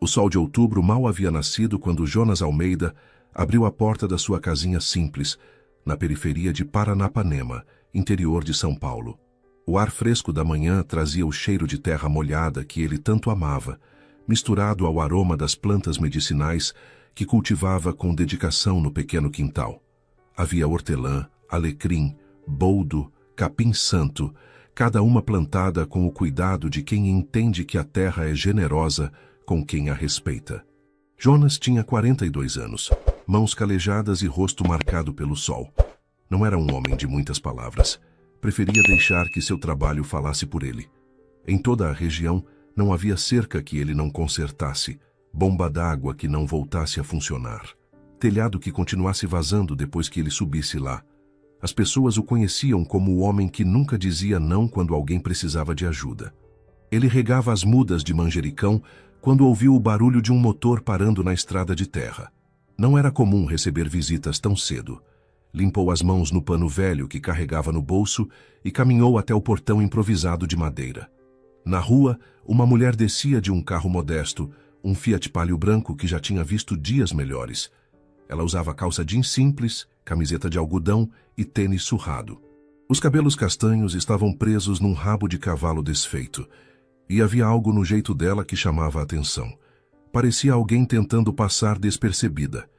O sol de outubro mal havia nascido quando Jonas Almeida abriu a porta da sua casinha simples, na periferia de Paranapanema, interior de São Paulo. O ar fresco da manhã trazia o cheiro de terra molhada que ele tanto amava, misturado ao aroma das plantas medicinais que cultivava com dedicação no pequeno quintal. Havia hortelã, alecrim, boldo, capim-santo, cada uma plantada com o cuidado de quem entende que a terra é generosa com quem a respeita. Jonas tinha 42 anos, mãos calejadas e rosto marcado pelo sol. Não era um homem de muitas palavras. Preferia deixar que seu trabalho falasse por ele. Em toda a região, não havia cerca que ele não consertasse, bomba d'água que não voltasse a funcionar, telhado que continuasse vazando depois que ele subisse lá. As pessoas o conheciam como o homem que nunca dizia não quando alguém precisava de ajuda. Ele regava as mudas de manjericão quando ouviu o barulho de um motor parando na estrada de terra. Não era comum receber visitas tão cedo. Limpou as mãos no pano velho que carregava no bolso e caminhou até o portão improvisado de madeira. Na rua, uma mulher descia de um carro modesto, um Fiat Palio branco que já tinha visto dias melhores. Ela usava calça jeans simples, camiseta de algodão e tênis surrado. Os cabelos castanhos estavam presos num rabo de cavalo desfeito, e havia algo no jeito dela que chamava a atenção. Parecia alguém tentando passar despercebida.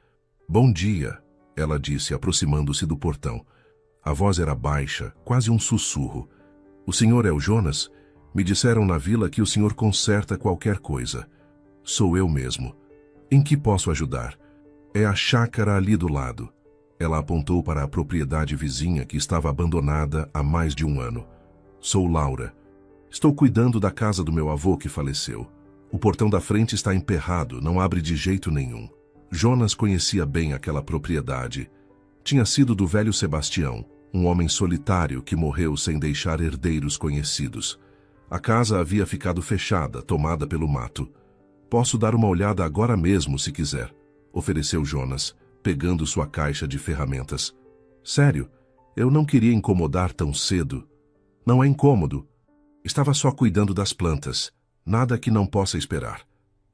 "Bom dia", ela disse, aproximando-se do portão. A voz era baixa, quase um sussurro. "O senhor é o Jonas? Me disseram na vila que o senhor conserta qualquer coisa." "Sou eu mesmo. Em que posso ajudar?" "É a chácara ali do lado." Ela apontou para a propriedade vizinha que estava abandonada há mais de um ano. "Sou Laura. Estou cuidando da casa do meu avô que faleceu. O portão da frente está emperrado, não abre de jeito nenhum." Jonas conhecia bem aquela propriedade. Tinha sido do velho Sebastião, um homem solitário que morreu sem deixar herdeiros conhecidos. A casa havia ficado fechada, tomada pelo mato. "Posso dar uma olhada agora mesmo, se quiser", ofereceu Jonas, pegando sua caixa de ferramentas. "Sério, eu não queria incomodar tão cedo." "Não é incômodo. Estava só cuidando das plantas. Nada que não possa esperar."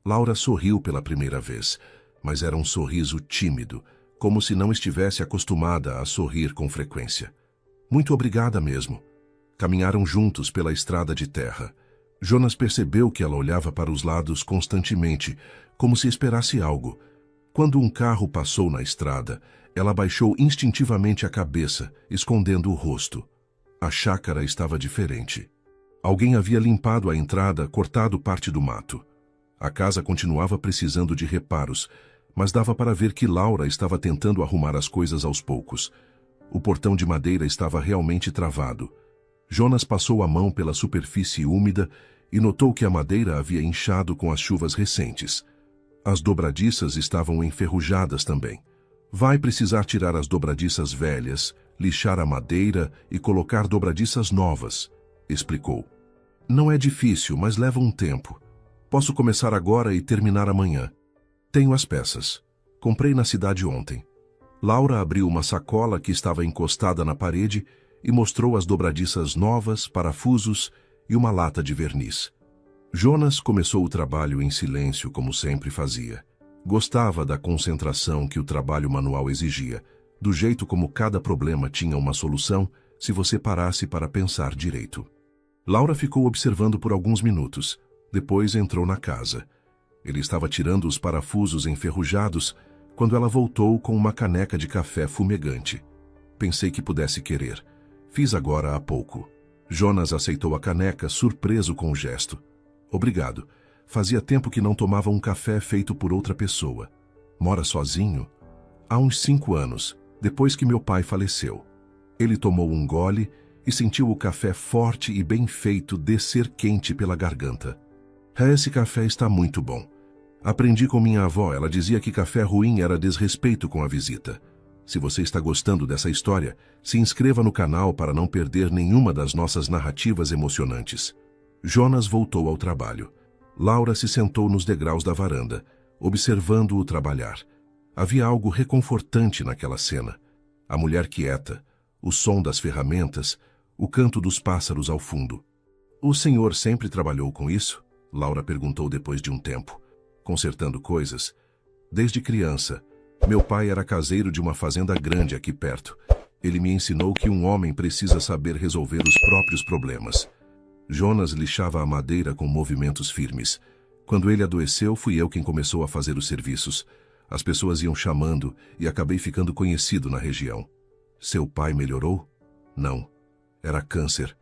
Laura sorriu pela primeira vez, mas era um sorriso tímido, como se não estivesse acostumada a sorrir com frequência. "Muito obrigada mesmo." Caminharam juntos pela estrada de terra. Jonas percebeu que ela olhava para os lados constantemente, como se esperasse algo. Quando um carro passou na estrada, ela baixou instintivamente a cabeça, escondendo o rosto. A chácara estava diferente. Alguém havia limpado a entrada, cortado parte do mato. A casa continuava precisando de reparos, mas dava para ver que Laura estava tentando arrumar as coisas aos poucos. O portão de madeira estava realmente travado. Jonas passou a mão pela superfície úmida e notou que a madeira havia inchado com as chuvas recentes. As dobradiças estavam enferrujadas também. "Vai precisar tirar as dobradiças velhas, lixar a madeira e colocar dobradiças novas", explicou. "Não é difícil, mas leva um tempo. Posso começar agora e terminar amanhã. Tenho as peças. Comprei na cidade ontem." Laura abriu uma sacola que estava encostada na parede e mostrou as dobradiças novas, parafusos e uma lata de verniz. Jonas começou o trabalho em silêncio, como sempre fazia. Gostava da concentração que o trabalho manual exigia, do jeito como cada problema tinha uma solução se você parasse para pensar direito. Laura ficou observando por alguns minutos. Depois entrou na casa. Ele estava tirando os parafusos enferrujados quando ela voltou com uma caneca de café fumegante. "Pensei que pudesse querer. Fiz agora há pouco." Jonas aceitou a caneca, surpreso com o gesto. "Obrigado. Fazia tempo que não tomava um café feito por outra pessoa." "Mora sozinho?" "Há uns 5 anos, depois que meu pai faleceu." Ele tomou um gole e sentiu o café forte e bem feito descer quente pela garganta. "Esse café está muito bom. Aprendi com minha avó, ela dizia que café ruim era desrespeito com a visita." Se você está gostando dessa história, se inscreva no canal para não perder nenhuma das nossas narrativas emocionantes. Jonas voltou ao trabalho. Laura se sentou nos degraus da varanda, observando-o trabalhar. Havia algo reconfortante naquela cena. A mulher quieta, o som das ferramentas, o canto dos pássaros ao fundo. "O senhor sempre trabalhou com isso?" Laura perguntou depois de um tempo. consertando coisas. Desde criança, meu pai era caseiro de uma fazenda grande aqui perto. Ele me ensinou que um homem precisa saber resolver os próprios problemas. Jonas lixava a madeira com movimentos firmes. Quando ele adoeceu, fui eu quem começou a fazer os serviços. As pessoas iam chamando e acabei ficando conhecido na região. Seu pai melhorou? Não. Era câncer.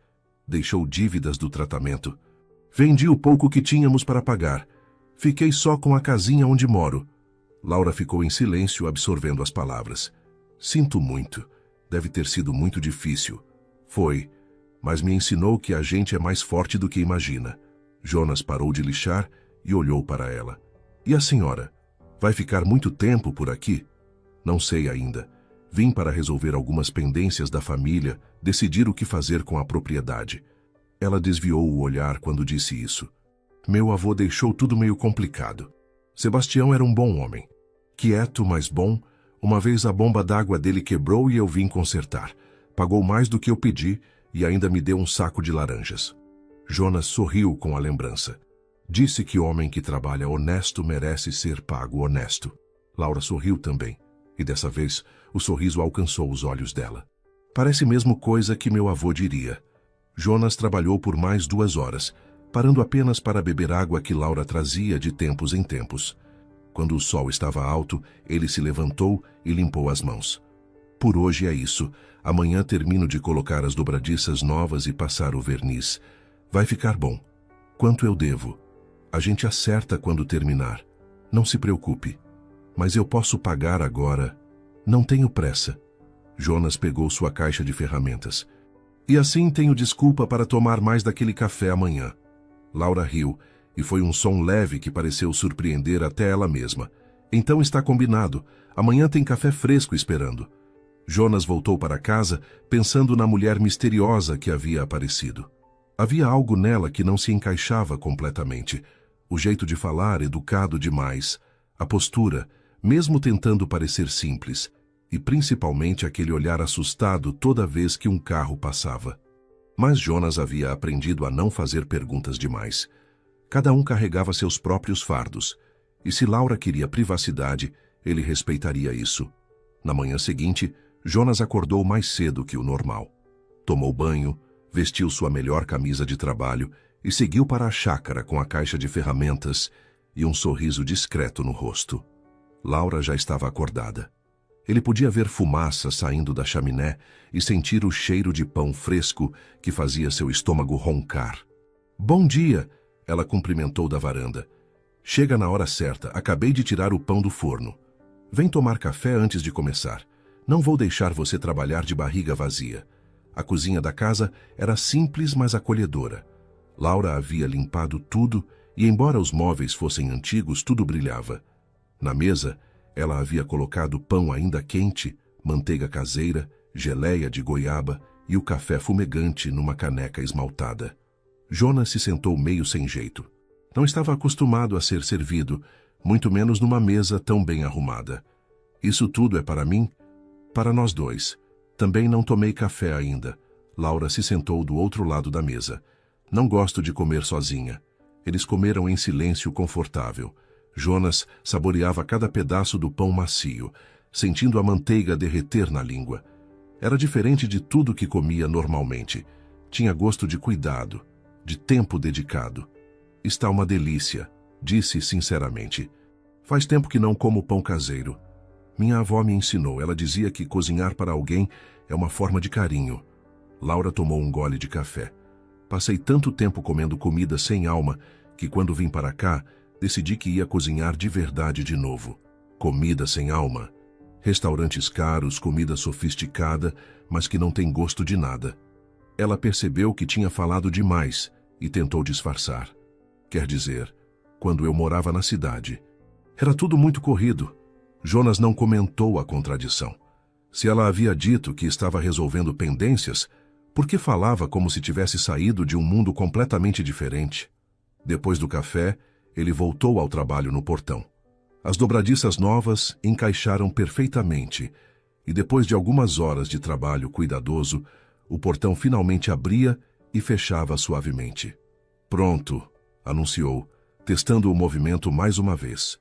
Deixou dívidas do tratamento. Vendi o pouco que tínhamos para pagar. Fiquei só com a casinha onde moro. Laura ficou em silêncio, absorvendo as palavras. Sinto muito. Deve ter sido muito difícil. Foi, mas me ensinou que a gente é mais forte do que imagina. Jonas parou de lixar e olhou para ela. E a senhora? Vai ficar muito tempo por aqui? Não sei ainda. Vim para resolver algumas pendências da família, decidir o que fazer com a propriedade. Ela desviou o olhar quando disse isso. Meu avô deixou tudo meio complicado. Sebastião era um bom homem. Quieto, mas bom. Uma vez a bomba d'água dele quebrou e eu vim consertar. Pagou mais do que eu pedi e ainda me deu um saco de laranjas. Jonas sorriu com a lembrança. Disse que homem que trabalha honesto merece ser pago honesto. Laura sorriu também, e dessa vez o sorriso alcançou os olhos dela. Parece mesmo coisa que meu avô diria. Jonas trabalhou por mais 2 horas, parando apenas para beber água que Laura trazia de tempos em tempos. Quando o sol estava alto, ele se levantou e limpou as mãos. Por hoje é isso. Amanhã termino de colocar as dobradiças novas e passar o verniz. Vai ficar bom. Quanto eu devo? A gente acerta quando terminar. Não se preocupe. Mas eu posso pagar agora. Não tenho pressa. Jonas pegou sua caixa de ferramentas. E assim tenho desculpa para tomar mais daquele café amanhã. Laura riu, e foi um som leve que pareceu surpreender até ela mesma. Então está combinado. Amanhã tem café fresco esperando. Jonas voltou para casa, pensando na mulher misteriosa que havia aparecido. Havia algo nela que não se encaixava completamente. O jeito de falar, educado demais. A postura, mesmo tentando parecer simples. E principalmente aquele olhar assustado toda vez que um carro passava. Mas Jonas havia aprendido a não fazer perguntas demais. Cada um carregava seus próprios fardos. E se Laura queria privacidade, ele respeitaria isso. Na manhã seguinte, Jonas acordou mais cedo que o normal. Tomou banho, vestiu sua melhor camisa de trabalho e seguiu para a chácara com a caixa de ferramentas e um sorriso discreto no rosto. Laura já estava acordada. Ele podia ver fumaça saindo da chaminé e sentir o cheiro de pão fresco que fazia seu estômago roncar. Bom dia! Ela cumprimentou da varanda. Chega na hora certa, acabei de tirar o pão do forno. Vem tomar café antes de começar. Não vou deixar você trabalhar de barriga vazia. A cozinha da casa era simples, mas acolhedora. Laura havia limpado tudo e, embora os móveis fossem antigos, tudo brilhava. Na mesa, ela havia colocado pão ainda quente, manteiga caseira, geleia de goiaba e o café fumegante numa caneca esmaltada. Jonas se sentou meio sem jeito. Não estava acostumado a ser servido, muito menos numa mesa tão bem arrumada. Isso tudo é para mim? Para nós dois. Também não tomei café ainda. Laura se sentou do outro lado da mesa. Não gosto de comer sozinha. Eles comeram em silêncio confortável. Jonas saboreava cada pedaço do pão macio, sentindo a manteiga derreter na língua. Era diferente de tudo que comia normalmente. Tinha gosto de cuidado, de tempo dedicado. Está uma delícia, disse sinceramente. Faz tempo que não como pão caseiro. Minha avó me ensinou. Ela dizia que cozinhar para alguém é uma forma de carinho. Laura tomou um gole de café. Passei tanto tempo comendo comida sem alma que quando vim para cá, decidi que ia cozinhar de verdade de novo. Comida sem alma. Restaurantes caros, comida sofisticada, mas que não tem gosto de nada. Ela percebeu que tinha falado demais e tentou disfarçar. Quer dizer, quando eu morava na cidade. Era tudo muito corrido. Jonas não comentou a contradição. Se ela havia dito que estava resolvendo pendências, por que falava como se tivesse saído de um mundo completamente diferente? Depois do café, ele voltou ao trabalho no portão. As dobradiças novas encaixaram perfeitamente, e depois de algumas horas de trabalho cuidadoso, o portão finalmente abria e fechava suavemente. Pronto, anunciou, testando o movimento mais uma vez.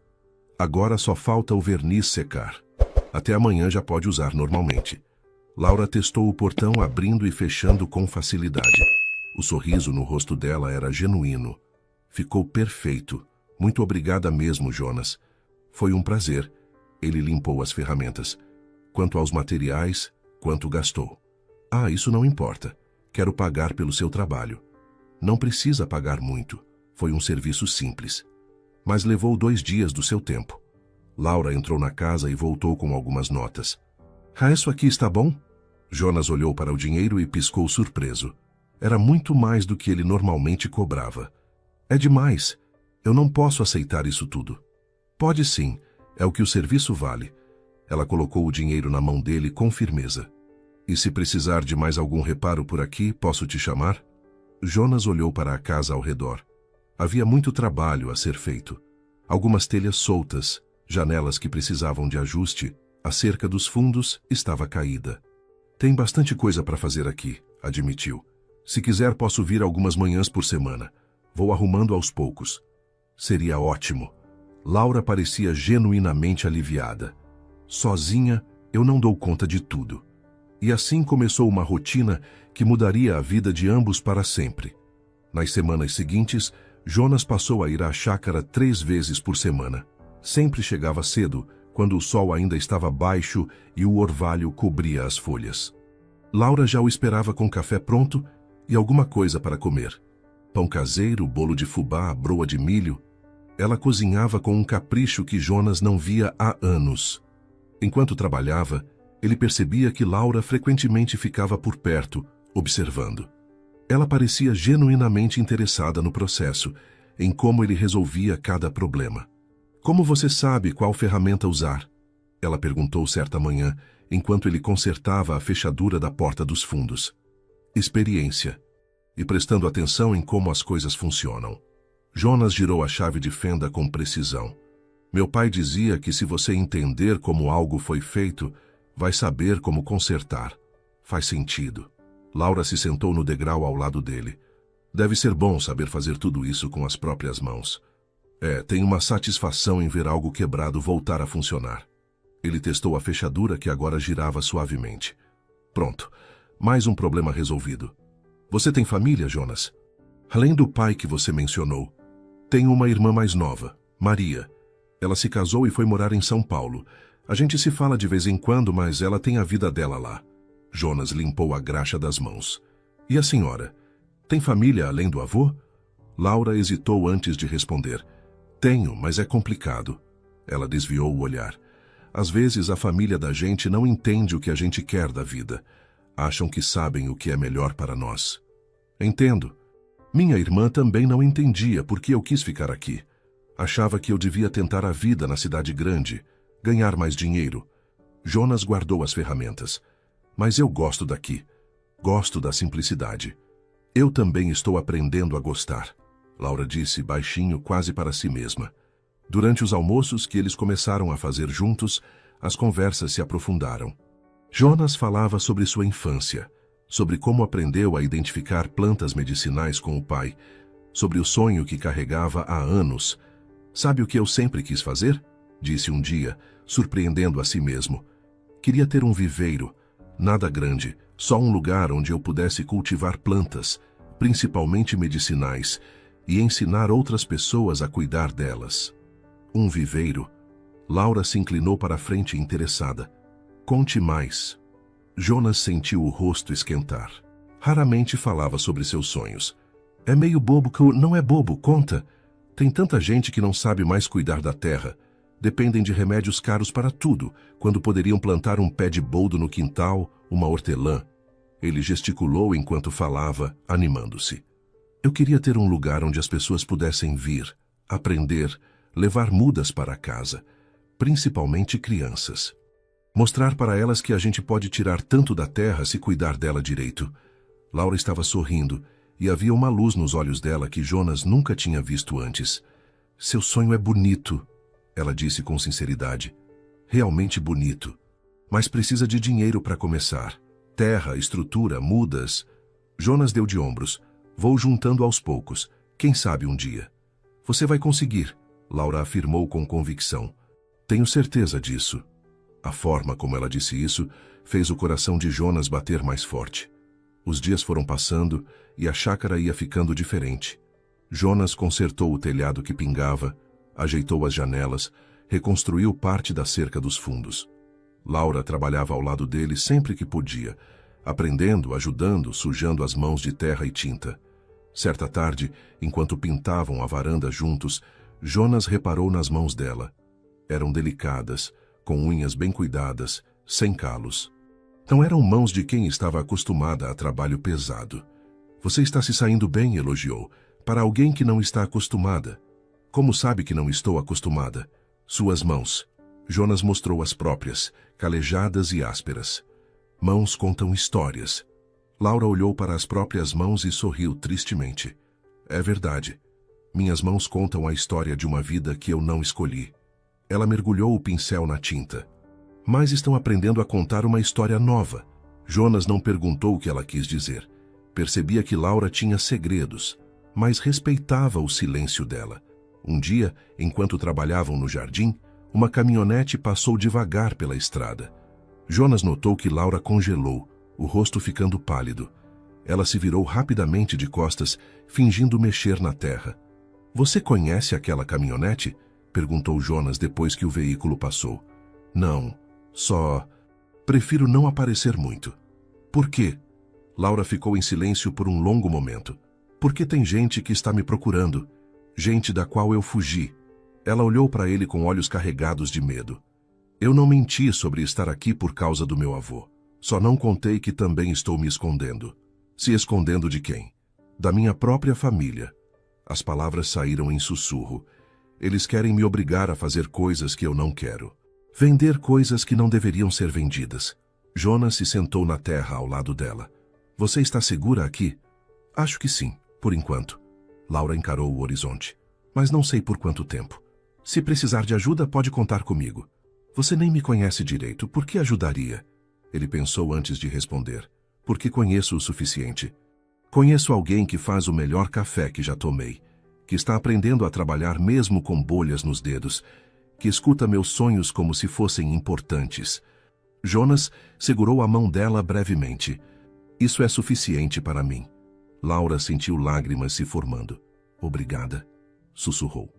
Agora só falta o verniz secar. Até amanhã já pode usar normalmente. Laura testou o portão abrindo e fechando com facilidade. O sorriso no rosto dela era genuíno. Ficou perfeito. Muito obrigada mesmo, Jonas. Foi um prazer. Ele limpou as ferramentas. Quanto aos materiais, quanto gastou? Ah, isso não importa. Quero pagar pelo seu trabalho. Não precisa pagar muito. Foi um serviço simples. Mas levou 2 dias do seu tempo. Laura entrou na casa e voltou com algumas notas. Ah, isso aqui está bom? Jonas olhou para o dinheiro e piscou surpreso. Era muito mais do que ele normalmente cobrava. É demais. Eu não posso aceitar isso tudo. Pode sim. É o que o serviço vale. Ela colocou o dinheiro na mão dele com firmeza. E se precisar de mais algum reparo por aqui, posso te chamar? Jonas olhou para a casa ao redor. Havia muito trabalho a ser feito. Algumas telhas soltas, janelas que precisavam de ajuste, a cerca dos fundos estava caída. Tem bastante coisa para fazer aqui, admitiu. Se quiser, posso vir algumas manhãs por semana. Vou arrumando aos poucos. Seria ótimo. Laura parecia genuinamente aliviada. Sozinha, eu não dou conta de tudo. E assim começou uma rotina que mudaria a vida de ambos para sempre. Nas semanas seguintes, Jonas passou a ir à chácara 3 vezes por semana. Sempre chegava cedo, quando o sol ainda estava baixo e o orvalho cobria as folhas. Laura já o esperava com café pronto e alguma coisa para comer. Pão caseiro, bolo de fubá, broa de milho. Ela cozinhava com um capricho que Jonas não via há anos. Enquanto trabalhava, ele percebia que Laura frequentemente ficava por perto, observando. Ela parecia genuinamente interessada no processo, em como ele resolvia cada problema. Como você sabe qual ferramenta usar? Ela perguntou certa manhã, enquanto ele consertava a fechadura da porta dos fundos. Experiência. E prestando atenção em como as coisas funcionam. Jonas girou a chave de fenda com precisão. Meu pai dizia que se você entender como algo foi feito, vai saber como consertar. Faz sentido. Laura se sentou no degrau ao lado dele. Deve ser bom saber fazer tudo isso com as próprias mãos. Tem uma satisfação em ver algo quebrado voltar a funcionar. Ele testou a fechadura que agora girava suavemente. Pronto. Mais um problema resolvido. Você tem família, Jonas? Além do pai que você mencionou, tenho uma irmã mais nova, Maria. Ela se casou e foi morar em São Paulo. A gente se fala de vez em quando, mas ela tem a vida dela lá. Jonas limpou a graxa das mãos. E a senhora? Tem família além do avô? Laura hesitou antes de responder. Tenho, mas é complicado. Ela desviou o olhar. Às vezes a família da gente não entende o que a gente quer da vida. Acham que sabem o que é melhor para nós. Entendo. Minha irmã também não entendia por que eu quis ficar aqui. Achava que eu devia tentar a vida na cidade grande, ganhar mais dinheiro. Jonas guardou as ferramentas. Mas eu gosto daqui. Gosto da simplicidade. Eu também estou aprendendo a gostar. Laura disse baixinho, quase para si mesma. Durante os almoços que eles começaram a fazer juntos, as conversas se aprofundaram. Jonas falava sobre sua infância, sobre como aprendeu a identificar plantas medicinais com o pai, sobre o sonho que carregava há anos. Sabe o que eu sempre quis fazer? Disse um dia, surpreendendo a si mesmo. Queria ter um viveiro, nada grande, só um lugar onde eu pudesse cultivar plantas, principalmente medicinais, e ensinar outras pessoas a cuidar delas. Um viveiro? Laura se inclinou para a frente interessada. Conte mais. Jonas sentiu o rosto esquentar. Raramente falava sobre seus sonhos. É meio bobo que não é bobo, conta. Tem tanta gente que não sabe mais cuidar da terra. Dependem de remédios caros para tudo, quando poderiam plantar um pé de boldo no quintal, uma hortelã. Ele gesticulou enquanto falava, animando-se. Eu queria ter um lugar onde as pessoas pudessem vir, aprender, levar mudas para casa, principalmente crianças. Mostrar para elas que a gente pode tirar tanto da terra se cuidar dela direito. Laura estava sorrindo, e havia uma luz nos olhos dela que Jonas nunca tinha visto antes. Seu sonho é bonito, ela disse com sinceridade. Realmente bonito. Mas precisa de dinheiro para começar. Terra, estrutura, mudas. Jonas deu de ombros. Vou juntando aos poucos. Quem sabe um dia. Você vai conseguir, Laura afirmou com convicção. Tenho certeza disso. A forma como ela disse isso fez o coração de Jonas bater mais forte. Os dias foram passando e a chácara ia ficando diferente. Jonas consertou o telhado que pingava, ajeitou as janelas, reconstruiu parte da cerca dos fundos. Laura trabalhava ao lado dele sempre que podia, aprendendo, ajudando, sujando as mãos de terra e tinta. Certa tarde, enquanto pintavam a varanda juntos, Jonas reparou nas mãos dela. Eram delicadas, com unhas bem cuidadas, sem calos. Não eram mãos de quem estava acostumada a trabalho pesado. Você está se saindo bem, elogiou, para alguém que não está acostumada. Como sabe que não estou acostumada? Suas mãos. Jonas mostrou as próprias, calejadas e ásperas. Mãos contam histórias. Laura olhou para as próprias mãos e sorriu tristemente. É verdade. Minhas mãos contam a história de uma vida que eu não escolhi. Ela mergulhou o pincel na tinta. Mas estão aprendendo a contar uma história nova. Jonas não perguntou o que ela quis dizer. Percebia que Laura tinha segredos, mas respeitava o silêncio dela. Um dia, enquanto trabalhavam no jardim, uma caminhonete passou devagar pela estrada. Jonas notou que Laura congelou, o rosto ficando pálido. Ela se virou rapidamente de costas, fingindo mexer na terra. Você conhece aquela caminhonete? Perguntou Jonas depois que o veículo passou. Não, só... Prefiro não aparecer muito. Por quê? Laura ficou em silêncio por um longo momento. Porque tem gente que está me procurando. Gente da qual eu fugi. Ela olhou para ele com olhos carregados de medo. Eu não menti sobre estar aqui por causa do meu avô. Só não contei que também estou me escondendo. Se escondendo de quem? Da minha própria família. As palavras saíram em sussurro. Eles querem me obrigar a fazer coisas que eu não quero. Vender coisas que não deveriam ser vendidas. Jonas se sentou na terra ao lado dela. Você está segura aqui? Acho que sim, por enquanto. Laura encarou o horizonte. Mas não sei por quanto tempo. Se precisar de ajuda, pode contar comigo. Você nem me conhece direito, por que ajudaria? Ele pensou antes de responder. Porque conheço o suficiente. Conheço alguém que faz o melhor café que já tomei, que está aprendendo a trabalhar mesmo com bolhas nos dedos, que escuta meus sonhos como se fossem importantes. Jonas segurou a mão dela brevemente. Isso é suficiente para mim. Laura sentiu lágrimas se formando. Obrigada, sussurrou.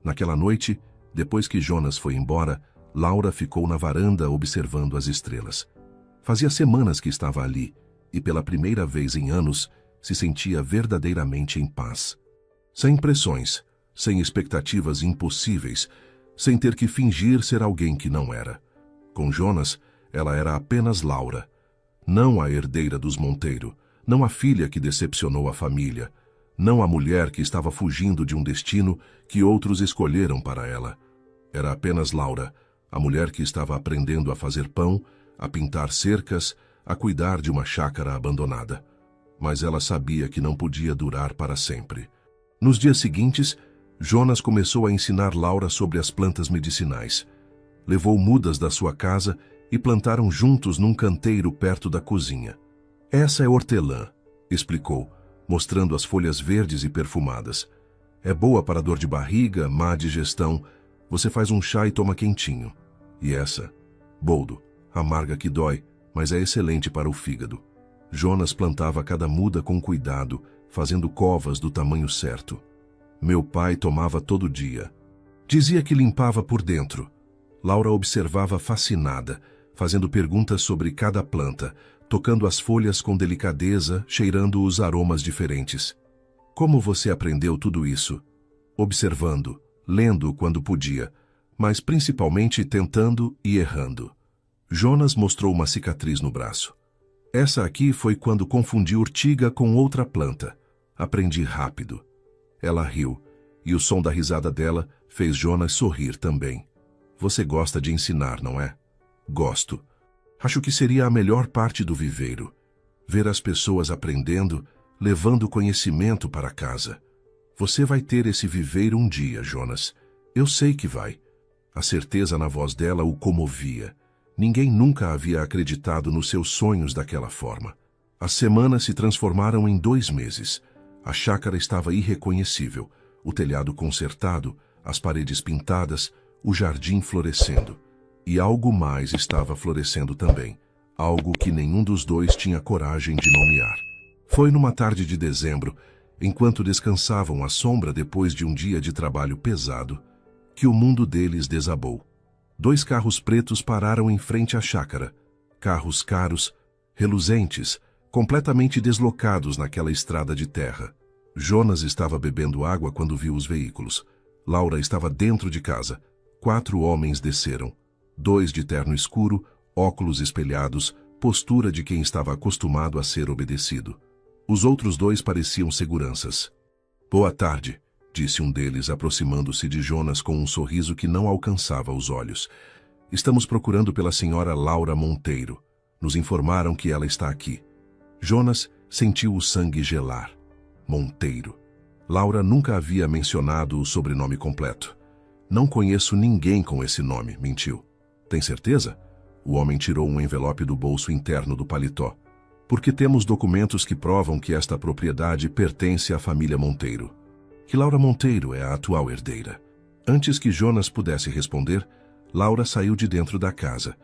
Naquela noite, depois que Jonas foi embora, Laura ficou na varanda observando as estrelas. Fazia semanas que estava ali, e pela primeira vez em anos, se sentia verdadeiramente em paz. Sem pressões, sem expectativas impossíveis, sem ter que fingir ser alguém que não era. Com Jonas, ela era apenas Laura. Não a herdeira dos Monteiro, não a filha que decepcionou a família, não a mulher que estava fugindo de um destino que outros escolheram para ela. Era apenas Laura, a mulher que estava aprendendo a fazer pão, a pintar cercas, a cuidar de uma chácara abandonada. Mas ela sabia que não podia durar para sempre. Nos dias seguintes, Jonas começou a ensinar Laura sobre as plantas medicinais. Levou mudas da sua casa e plantaram juntos num canteiro perto da cozinha. Essa é hortelã, explicou, mostrando as folhas verdes e perfumadas. É boa para dor de barriga, má digestão. Você faz um chá e toma quentinho. E essa? Boldo, amarga que dói, mas é excelente para o fígado. Jonas plantava cada muda com cuidado, fazendo covas do tamanho certo. Meu pai tomava todo dia. Dizia que limpava por dentro. Laura observava fascinada, fazendo perguntas sobre cada planta, tocando as folhas com delicadeza, cheirando os aromas diferentes. Como você aprendeu tudo isso? Observando, lendo quando podia, mas principalmente tentando e errando. Jonas mostrou uma cicatriz no braço. Essa aqui foi quando confundi urtiga com outra planta. Aprendi rápido. Ela riu, e o som da risada dela fez Jonas sorrir também. Você gosta de ensinar, não é? Gosto. Acho que seria a melhor parte do viveiro. Ver as pessoas aprendendo, levando conhecimento para casa. Você vai ter esse viveiro um dia, Jonas. Eu sei que vai. A certeza na voz dela o comovia. Ninguém nunca havia acreditado nos seus sonhos daquela forma. As semanas se transformaram em 2 meses. A chácara estava irreconhecível. o telhado consertado, as paredes pintadas, o jardim florescendo. E algo mais estava florescendo também, algo que nenhum dos dois tinha coragem de nomear. Foi numa tarde de dezembro, enquanto descansavam à sombra depois de um dia de trabalho pesado, que o mundo deles desabou. 2 carros pretos pararam em frente à chácara, carros caros, reluzentes, completamente deslocados naquela estrada de terra. Jonas estava bebendo água quando viu os veículos. Laura estava dentro de casa. 4 homens desceram. 2 de terno escuro, óculos espelhados, postura de quem estava acostumado a ser obedecido. Os outros 2 pareciam seguranças. "Boa tarde", disse um deles, aproximando-se de Jonas com um sorriso que não alcançava os olhos. "Estamos procurando pela senhora Laura Monteiro. Nos informaram que ela está aqui." Jonas sentiu o sangue gelar. Monteiro. Laura nunca havia mencionado o sobrenome completo. "Não conheço ninguém com esse nome", mentiu. "Tem certeza?" O homem tirou um envelope do bolso interno do paletó. "Porque temos documentos que provam que esta propriedade pertence à família Monteiro. Que Laura Monteiro é a atual herdeira." Antes que Jonas pudesse responder, Laura saiu de dentro da casa.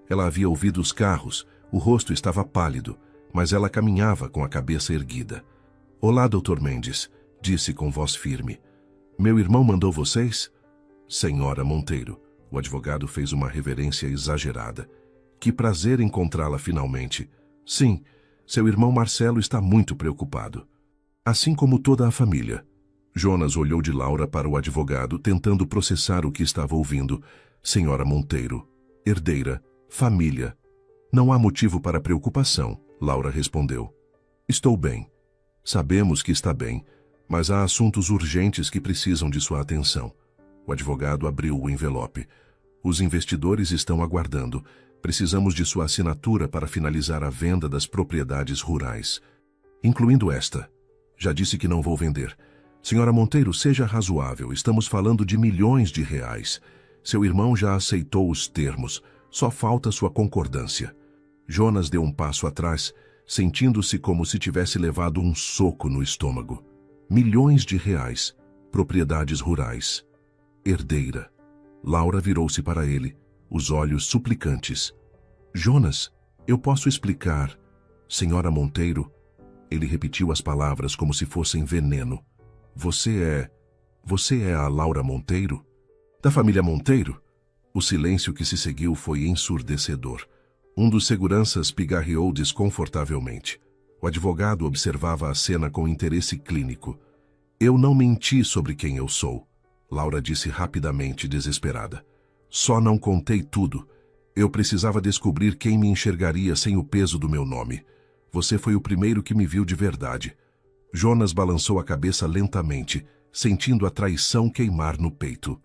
Ela havia ouvido os carros, o rosto estava pálido, mas ela caminhava com a cabeça erguida. "Olá, Dr. Mendes", disse com voz firme. "Meu irmão mandou vocês?" "Senhora Monteiro." O advogado fez uma reverência exagerada. "Que prazer encontrá-la finalmente." "Sim, seu irmão Marcelo está muito preocupado." "Assim como toda a família." Jonas olhou de Laura para o advogado, tentando processar o que estava ouvindo. "Senhora Monteiro, herdeira, família. Não há motivo para preocupação", Laura respondeu. "Estou bem. Sabemos que está bem, mas há assuntos urgentes que precisam de sua atenção." O advogado abriu o envelope. "Os investidores estão aguardando. Precisamos de sua assinatura para finalizar a venda das propriedades rurais, incluindo esta. Já disse que não vou vender. Senhora Monteiro, seja razoável. Estamos falando de milhões de reais. Seu irmão já aceitou os termos. Só falta sua concordância." Jonas deu um passo atrás, sentindo-se como se tivesse levado um soco no estômago. Milhões de reais. Propriedades rurais. Herdeira. Laura virou-se para ele, os olhos suplicantes. "Jonas, eu posso explicar. Senhora Monteiro." Ele repetiu as palavras como se fossem veneno. Você é a Laura Monteiro? Da família Monteiro?" O silêncio que se seguiu foi ensurdecedor. Um dos seguranças pigarreou desconfortavelmente. O advogado observava a cena com interesse clínico. "Eu não menti sobre quem eu sou", Laura disse rapidamente, desesperada. "Só não contei tudo. Eu precisava descobrir quem me enxergaria sem o peso do meu nome. Você foi o primeiro que me viu de verdade." Jonas balançou a cabeça lentamente, sentindo a traição queimar no peito.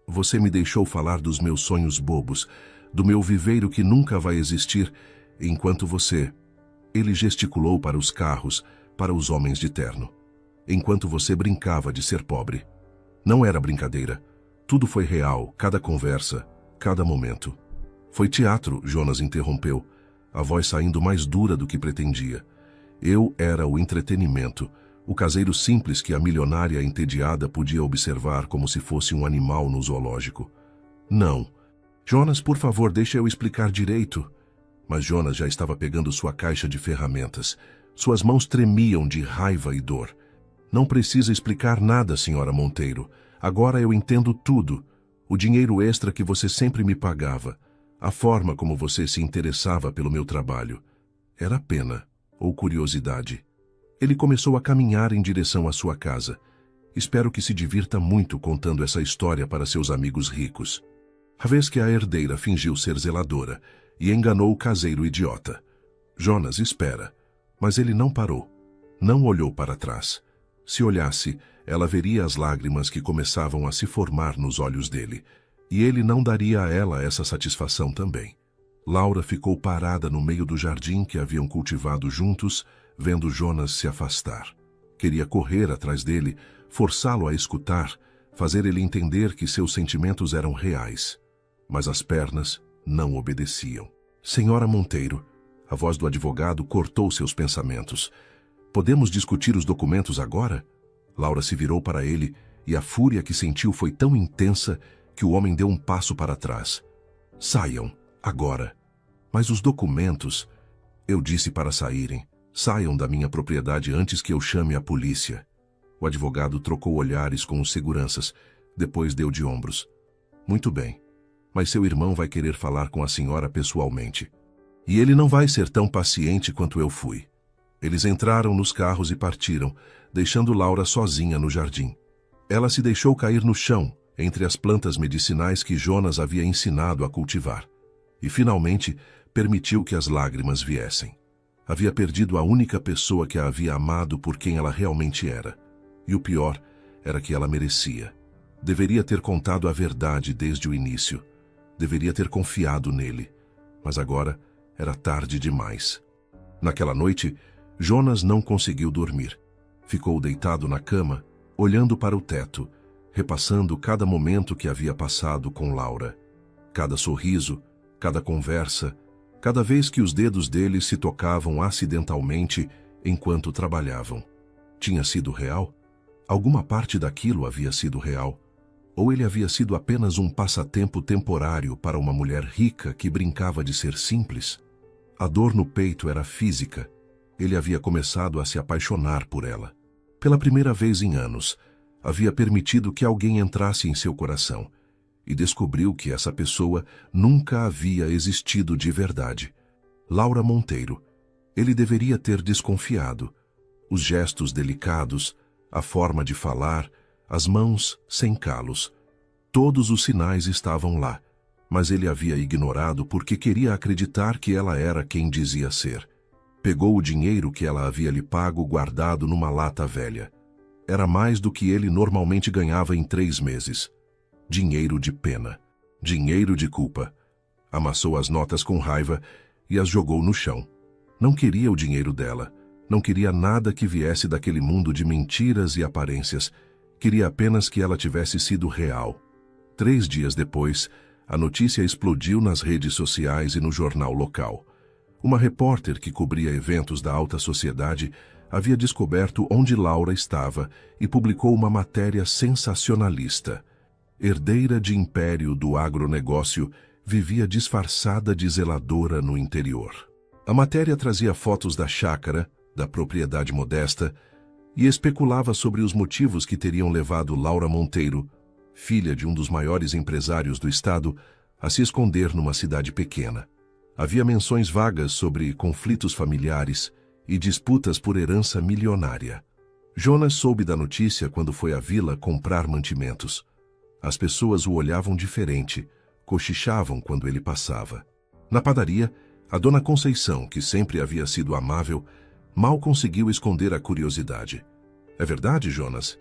"Você me deixou falar dos meus sonhos bobos, do meu viveiro que nunca vai existir, enquanto você..." Ele gesticulou para os carros, para os homens de terno. "Enquanto você brincava de ser pobre." Não era brincadeira. Tudo foi real, cada conversa, cada momento. "Foi teatro", Jonas interrompeu, a voz saindo mais dura do que pretendia. "Eu era o entretenimento, o caseiro simples que a milionária entediada podia observar como se fosse um animal no zoológico." "Não. Jonas, por favor, deixe eu explicar direito." Mas Jonas já estava pegando sua caixa de ferramentas. Suas mãos tremiam de raiva e dor. "Não precisa explicar nada, senhora Monteiro. Agora eu entendo tudo. O dinheiro extra que você sempre me pagava. A forma como você se interessava pelo meu trabalho. Era pena ou curiosidade?" Ele começou a caminhar em direção à sua casa. "Espero que se divirta muito contando essa história para seus amigos ricos." A vez que a herdeira fingiu ser zeladora e enganou o caseiro idiota. Jonas espera, mas ele não parou. Não olhou para trás. Se olhasse, ela veria as lágrimas que começavam a se formar nos olhos dele, e ele não daria a ela essa satisfação também. Laura ficou parada no meio do jardim que haviam cultivado juntos, vendo Jonas se afastar. Queria correr atrás dele, forçá-lo a escutar, fazer ele entender que seus sentimentos eram reais. Mas as pernas não obedeciam. "Senhora Monteiro", a voz do advogado cortou seus pensamentos. "Podemos discutir os documentos agora?" Laura se virou para ele e a fúria que sentiu foi tão intensa que o homem deu um passo para trás. Saiam, agora. Mas os documentos... Eu disse para saírem. Saiam da minha propriedade antes que eu chame a polícia. O advogado trocou olhares com os seguranças, depois deu de ombros. Muito bem, mas seu irmão vai querer falar com a senhora pessoalmente. E ele não vai ser tão paciente quanto eu fui. Eles entraram nos carros e partiram, deixando Laura sozinha no jardim. Ela se deixou cair no chão, entre as plantas medicinais que Jonas havia ensinado a cultivar. E, finalmente, permitiu que as lágrimas viessem. Havia perdido a única pessoa que a havia amado por quem ela realmente era. E o pior era que ela merecia. Deveria ter contado a verdade desde o início. Deveria ter confiado nele. Mas agora era tarde demais. Naquela noite, Jonas não conseguiu dormir. Ficou deitado na cama, olhando para o teto, repassando cada momento que havia passado com Laura. Cada sorriso, cada conversa, cada vez que os dedos dele se tocavam acidentalmente enquanto trabalhavam. Tinha sido real? Alguma parte daquilo havia sido real? Ou ele havia sido apenas um passatempo temporário para uma mulher rica que brincava de ser simples? A dor no peito era física. Ele havia começado a se apaixonar por ela. Pela primeira vez em anos, havia permitido que alguém entrasse em seu coração e descobriu que essa pessoa nunca havia existido de verdade. Laura Monteiro. Ele deveria ter desconfiado. Os gestos delicados, a forma de falar, as mãos sem calos. Todos os sinais estavam lá, mas ele havia ignorado porque queria acreditar que ela era quem dizia ser. Pegou o dinheiro que ela havia lhe pago guardado numa lata velha. Era mais do que ele normalmente ganhava em 3 meses. Dinheiro de pena. Dinheiro de culpa. Amassou as notas com raiva e as jogou no chão. Não queria o dinheiro dela. Não queria nada que viesse daquele mundo de mentiras e aparências. Queria apenas que ela tivesse sido real. 3 dias depois, a notícia explodiu nas redes sociais e no jornal local. Uma repórter que cobria eventos da alta sociedade havia descoberto onde Laura estava e publicou uma matéria sensacionalista. Herdeira de império do agronegócio, vivia disfarçada de zeladora no interior. A matéria trazia fotos da chácara, da propriedade modesta, e especulava sobre os motivos que teriam levado Laura Monteiro, filha de um dos maiores empresários do estado, a se esconder numa cidade pequena. Havia menções vagas sobre conflitos familiares e disputas por herança milionária. Jonas soube da notícia quando foi à vila comprar mantimentos. As pessoas o olhavam diferente, cochichavam quando ele passava. Na padaria, a dona Conceição, que sempre havia sido amável, mal conseguiu esconder a curiosidade. É verdade, Jonas,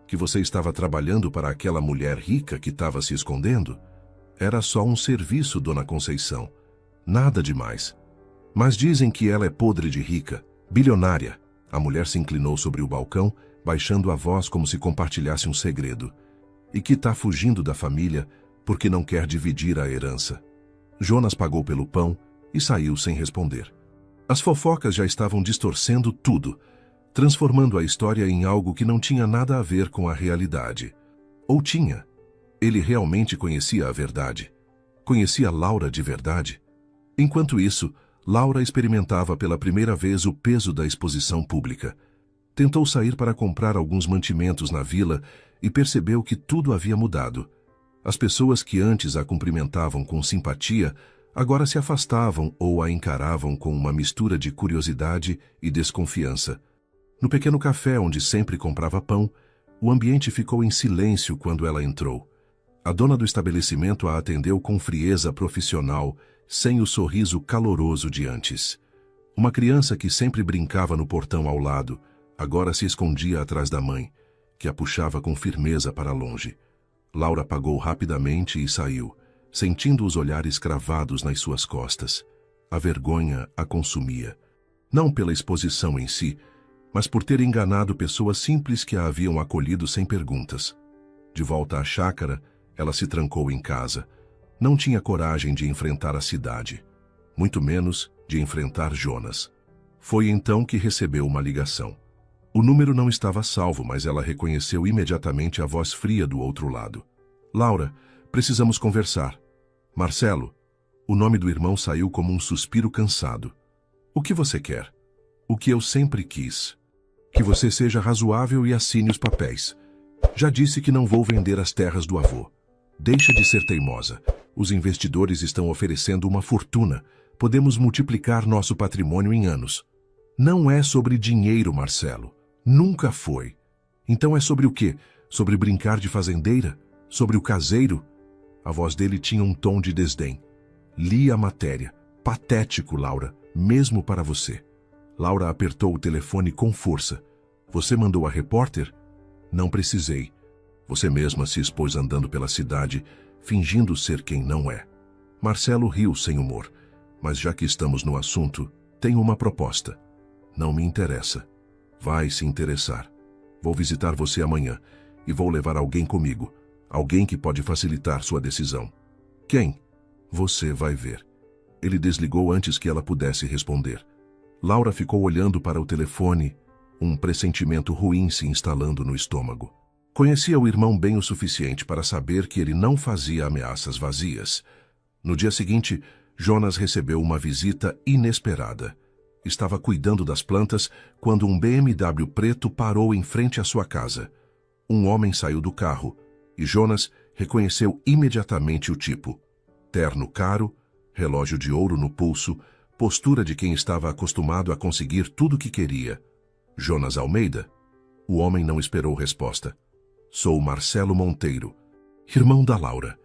que você estava trabalhando para aquela mulher rica que estava se escondendo? Era só um serviço, dona Conceição. Nada demais. Mas dizem que ela é podre de rica, bilionária. A mulher se inclinou sobre o balcão, baixando a voz como se compartilhasse um segredo. E que está fugindo da família porque não quer dividir a herança. Jonas pagou pelo pão e saiu sem responder. As fofocas já estavam distorcendo tudo, transformando a história em algo que não tinha nada a ver com a realidade. Ou tinha? Ele realmente conhecia a verdade. Conhecia Laura de verdade. Enquanto isso, Laura experimentava pela primeira vez o peso da exposição pública. Tentou sair para comprar alguns mantimentos na vila e percebeu que tudo havia mudado. As pessoas que antes a cumprimentavam com simpatia, agora se afastavam ou a encaravam com uma mistura de curiosidade e desconfiança. No pequeno café onde sempre comprava pão, o ambiente ficou em silêncio quando ela entrou. A dona do estabelecimento a atendeu com frieza profissional, sem o sorriso caloroso de antes. Uma criança que sempre brincava no portão ao lado, agora se escondia atrás da mãe, que a puxava com firmeza para longe. Laura pagou rapidamente e saiu, sentindo os olhares cravados nas suas costas. A vergonha a consumia. Não pela exposição em si, mas por ter enganado pessoas simples que a haviam acolhido sem perguntas. De volta à chácara, ela se trancou em casa. Não tinha coragem de enfrentar a cidade, muito menos de enfrentar Jonas. Foi então que recebeu uma ligação. O número não estava salvo, mas ela reconheceu imediatamente a voz fria do outro lado. Laura, precisamos conversar. Marcelo. O nome do irmão saiu como um suspiro cansado. O que você quer? O que eu sempre quis. Que você seja razoável e assine os papéis. Já disse que não vou vender as terras do avô. Deixa de ser teimosa. Os investidores estão oferecendo uma fortuna. Podemos multiplicar nosso patrimônio em anos. Não é sobre dinheiro, Marcelo. Nunca foi. Então é sobre o quê? Sobre brincar de fazendeira? Sobre o caseiro? A voz dele tinha um tom de desdém. Li a matéria. Patético, Laura, mesmo para você. Laura apertou o telefone com força. Você mandou a repórter? Não precisei. Você mesma se expôs andando pela cidade, fingindo ser quem não é. Marcelo riu sem humor. Mas já que estamos no assunto, tenho uma proposta. Não me interessa. Vai se interessar. Vou visitar você amanhã e vou levar alguém comigo. Alguém que pode facilitar sua decisão. Quem? Você vai ver. Ele desligou antes que ela pudesse responder. Laura ficou olhando para o telefone, um pressentimento ruim se instalando no estômago. Conhecia o irmão bem o suficiente para saber que ele não fazia ameaças vazias. No dia seguinte, Jonas recebeu uma visita inesperada. Estava cuidando das plantas quando um BMW preto parou em frente à sua casa. Um homem saiu do carro e Jonas reconheceu imediatamente o tipo. Terno caro, relógio de ouro no pulso, postura de quem estava acostumado a conseguir tudo o que queria. Jonas Almeida? O homem não esperou resposta. Sou Marcelo Monteiro, irmão da Laura.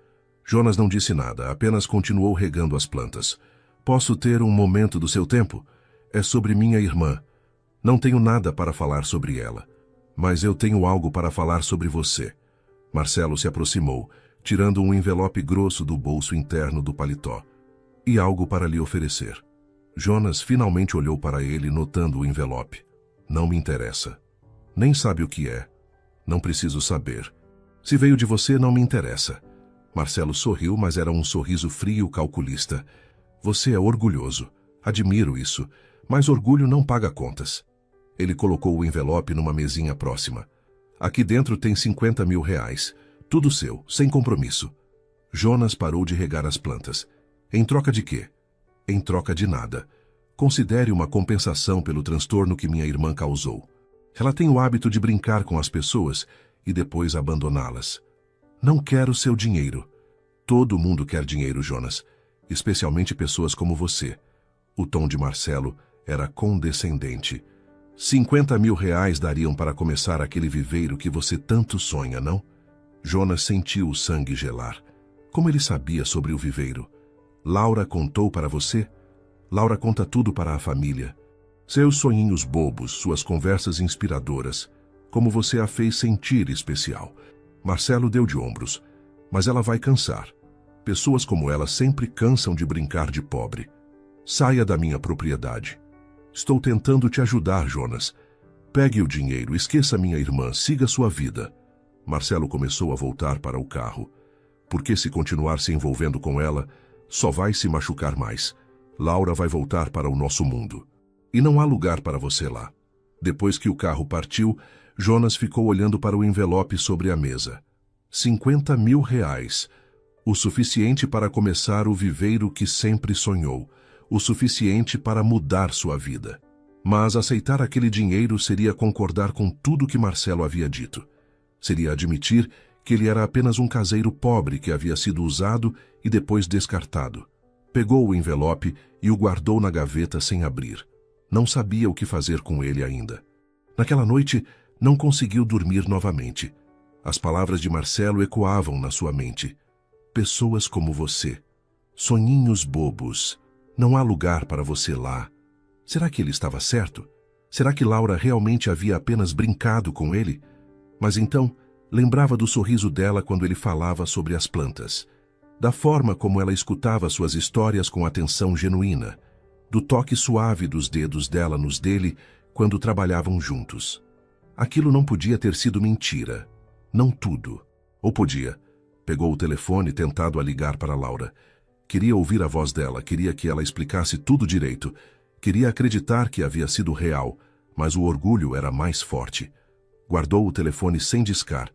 Jonas não disse nada, apenas continuou regando as plantas. Posso ter um momento do seu tempo? É sobre minha irmã. Não tenho nada para falar sobre ela, mas eu tenho algo para falar sobre você. Marcelo se aproximou, tirando um envelope grosso do bolso interno do paletó. E algo para lhe oferecer. Jonas finalmente olhou para ele, notando o envelope. Não me interessa. Nem sabe o que é. Não preciso saber. Se veio de você, não me interessa. Marcelo sorriu, mas era um sorriso frio calculista. Você é orgulhoso. Admiro isso. Mas orgulho não paga contas. Ele colocou o envelope numa mesinha próxima. Aqui dentro tem 50 mil reais. Tudo seu, sem compromisso. Jonas parou de regar as plantas. Em troca de quê? Em troca de nada. Considere uma compensação pelo transtorno que minha irmã causou. Ela tem o hábito de brincar com as pessoas e depois abandoná-las. Não quero seu dinheiro. Todo mundo quer dinheiro, Jonas. Especialmente pessoas como você. O tom de Marcelo era condescendente. 50 mil reais dariam para começar aquele viveiro que você tanto sonha, não? Jonas sentiu o sangue gelar. Como ele sabia sobre o viveiro? Laura contou para você? Laura conta tudo para a família. Seus sonhinhos bobos, suas conversas inspiradoras. Como você a fez sentir especial. Marcelo deu de ombros. Mas ela vai cansar. Pessoas como ela sempre cansam de brincar de pobre. Saia da minha propriedade. Estou tentando te ajudar, Jonas. Pegue o dinheiro, esqueça minha irmã, siga sua vida. Marcelo começou a voltar para o carro. Porque se continuar se envolvendo com ela, só vai se machucar mais. Laura vai voltar para o nosso mundo. E não há lugar para você lá. Depois que o carro partiu, Jonas ficou olhando para o envelope sobre a mesa. 50 mil reais. O suficiente para começar o viveiro que sempre sonhou. O suficiente para mudar sua vida. Mas aceitar aquele dinheiro seria concordar com tudo que Marcelo havia dito. Seria admitir que ele era apenas um caseiro pobre que havia sido usado e depois descartado. Pegou o envelope e o guardou na gaveta sem abrir. Não sabia o que fazer com ele ainda. Naquela noite, não conseguiu dormir novamente. As palavras de Marcelo ecoavam na sua mente. Pessoas como você. Sonhinhos bobos. Não há lugar para você lá. Será que ele estava certo? Será que Laura realmente havia apenas brincado com ele? Mas então, lembrava do sorriso dela quando ele falava sobre as plantas. Da forma como ela escutava suas histórias com atenção genuína. Do toque suave dos dedos dela nos dele quando trabalhavam juntos. Aquilo não podia ter sido mentira. Não tudo. Ou podia. Pegou o telefone tentado a ligar para Laura. Queria ouvir a voz dela, queria que ela explicasse tudo direito. Queria acreditar que havia sido real, Mas o orgulho era mais forte. Guardou o telefone sem discar.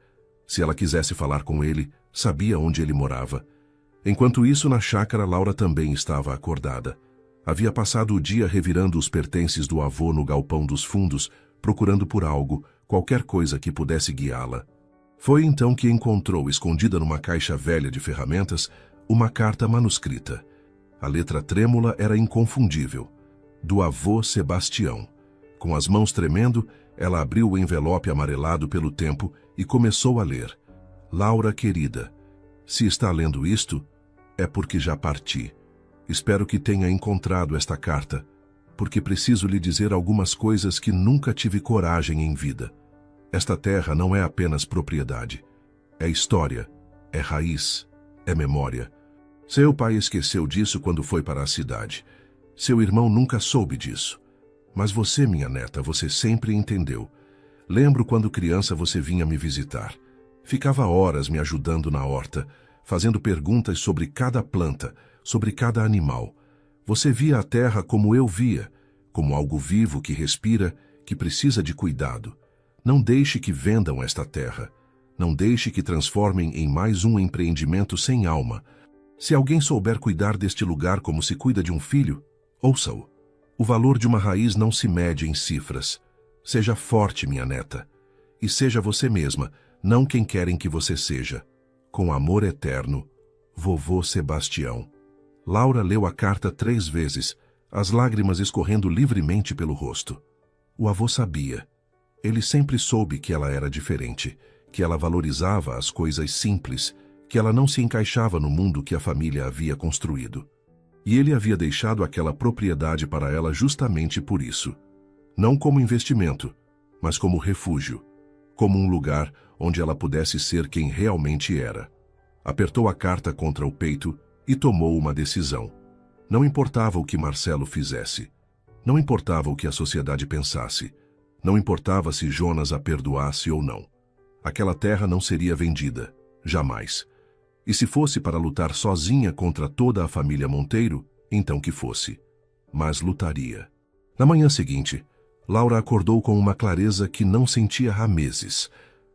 Se ela quisesse falar com ele, sabia onde ele morava. Enquanto isso, na chácara, Laura também estava acordada. Havia passado o dia revirando os pertences do avô no galpão dos fundos, procurando por algo, qualquer coisa que pudesse guiá-la. Foi então que encontrou, escondida numa caixa velha de ferramentas, uma carta manuscrita. A letra trêmula era inconfundível. Do avô Sebastião. Com as mãos tremendo, ela abriu o envelope amarelado pelo tempo e começou a ler. Laura querida, se está lendo isto, é porque já parti. Espero que tenha encontrado esta carta, porque preciso lhe dizer algumas coisas que nunca tive coragem em vida. Esta terra não é apenas propriedade. É história, é raiz, é memória. Seu pai esqueceu disso quando foi para a cidade. Seu irmão nunca soube disso. Mas você, minha neta, você sempre entendeu. Lembro quando criança você vinha me visitar. Ficava horas me ajudando na horta, fazendo perguntas sobre cada planta, sobre cada animal. Você via a terra como eu via, como algo vivo que respira, que precisa de cuidado. Não deixe que vendam esta terra. Não deixe que transformem em mais um empreendimento sem alma. Se alguém souber cuidar deste lugar como se cuida de um filho, ouça-o. O valor de uma raiz não se mede em cifras. Seja forte, minha neta. E seja você mesma, não quem querem que você seja. Com amor eterno, Vovô Sebastião. Laura leu a carta 3 vezes, as lágrimas escorrendo livremente pelo rosto. O avô sabia. Ele sempre soube que ela era diferente, que ela valorizava as coisas simples, que ela não se encaixava no mundo que a família havia construído. E ele havia deixado aquela propriedade para ela justamente por isso. Não como investimento, mas como refúgio, como um lugar onde ela pudesse ser quem realmente era. Apertou a carta contra o peito e tomou uma decisão. Não importava o que Marcelo fizesse. Não importava o que a sociedade pensasse. Não importava se Jonas a perdoasse ou não. Aquela terra não seria vendida, jamais. E se fosse para lutar sozinha contra toda a família Monteiro, então que fosse. Mas lutaria. Na manhã seguinte, Laura acordou com uma clareza que não sentia há meses.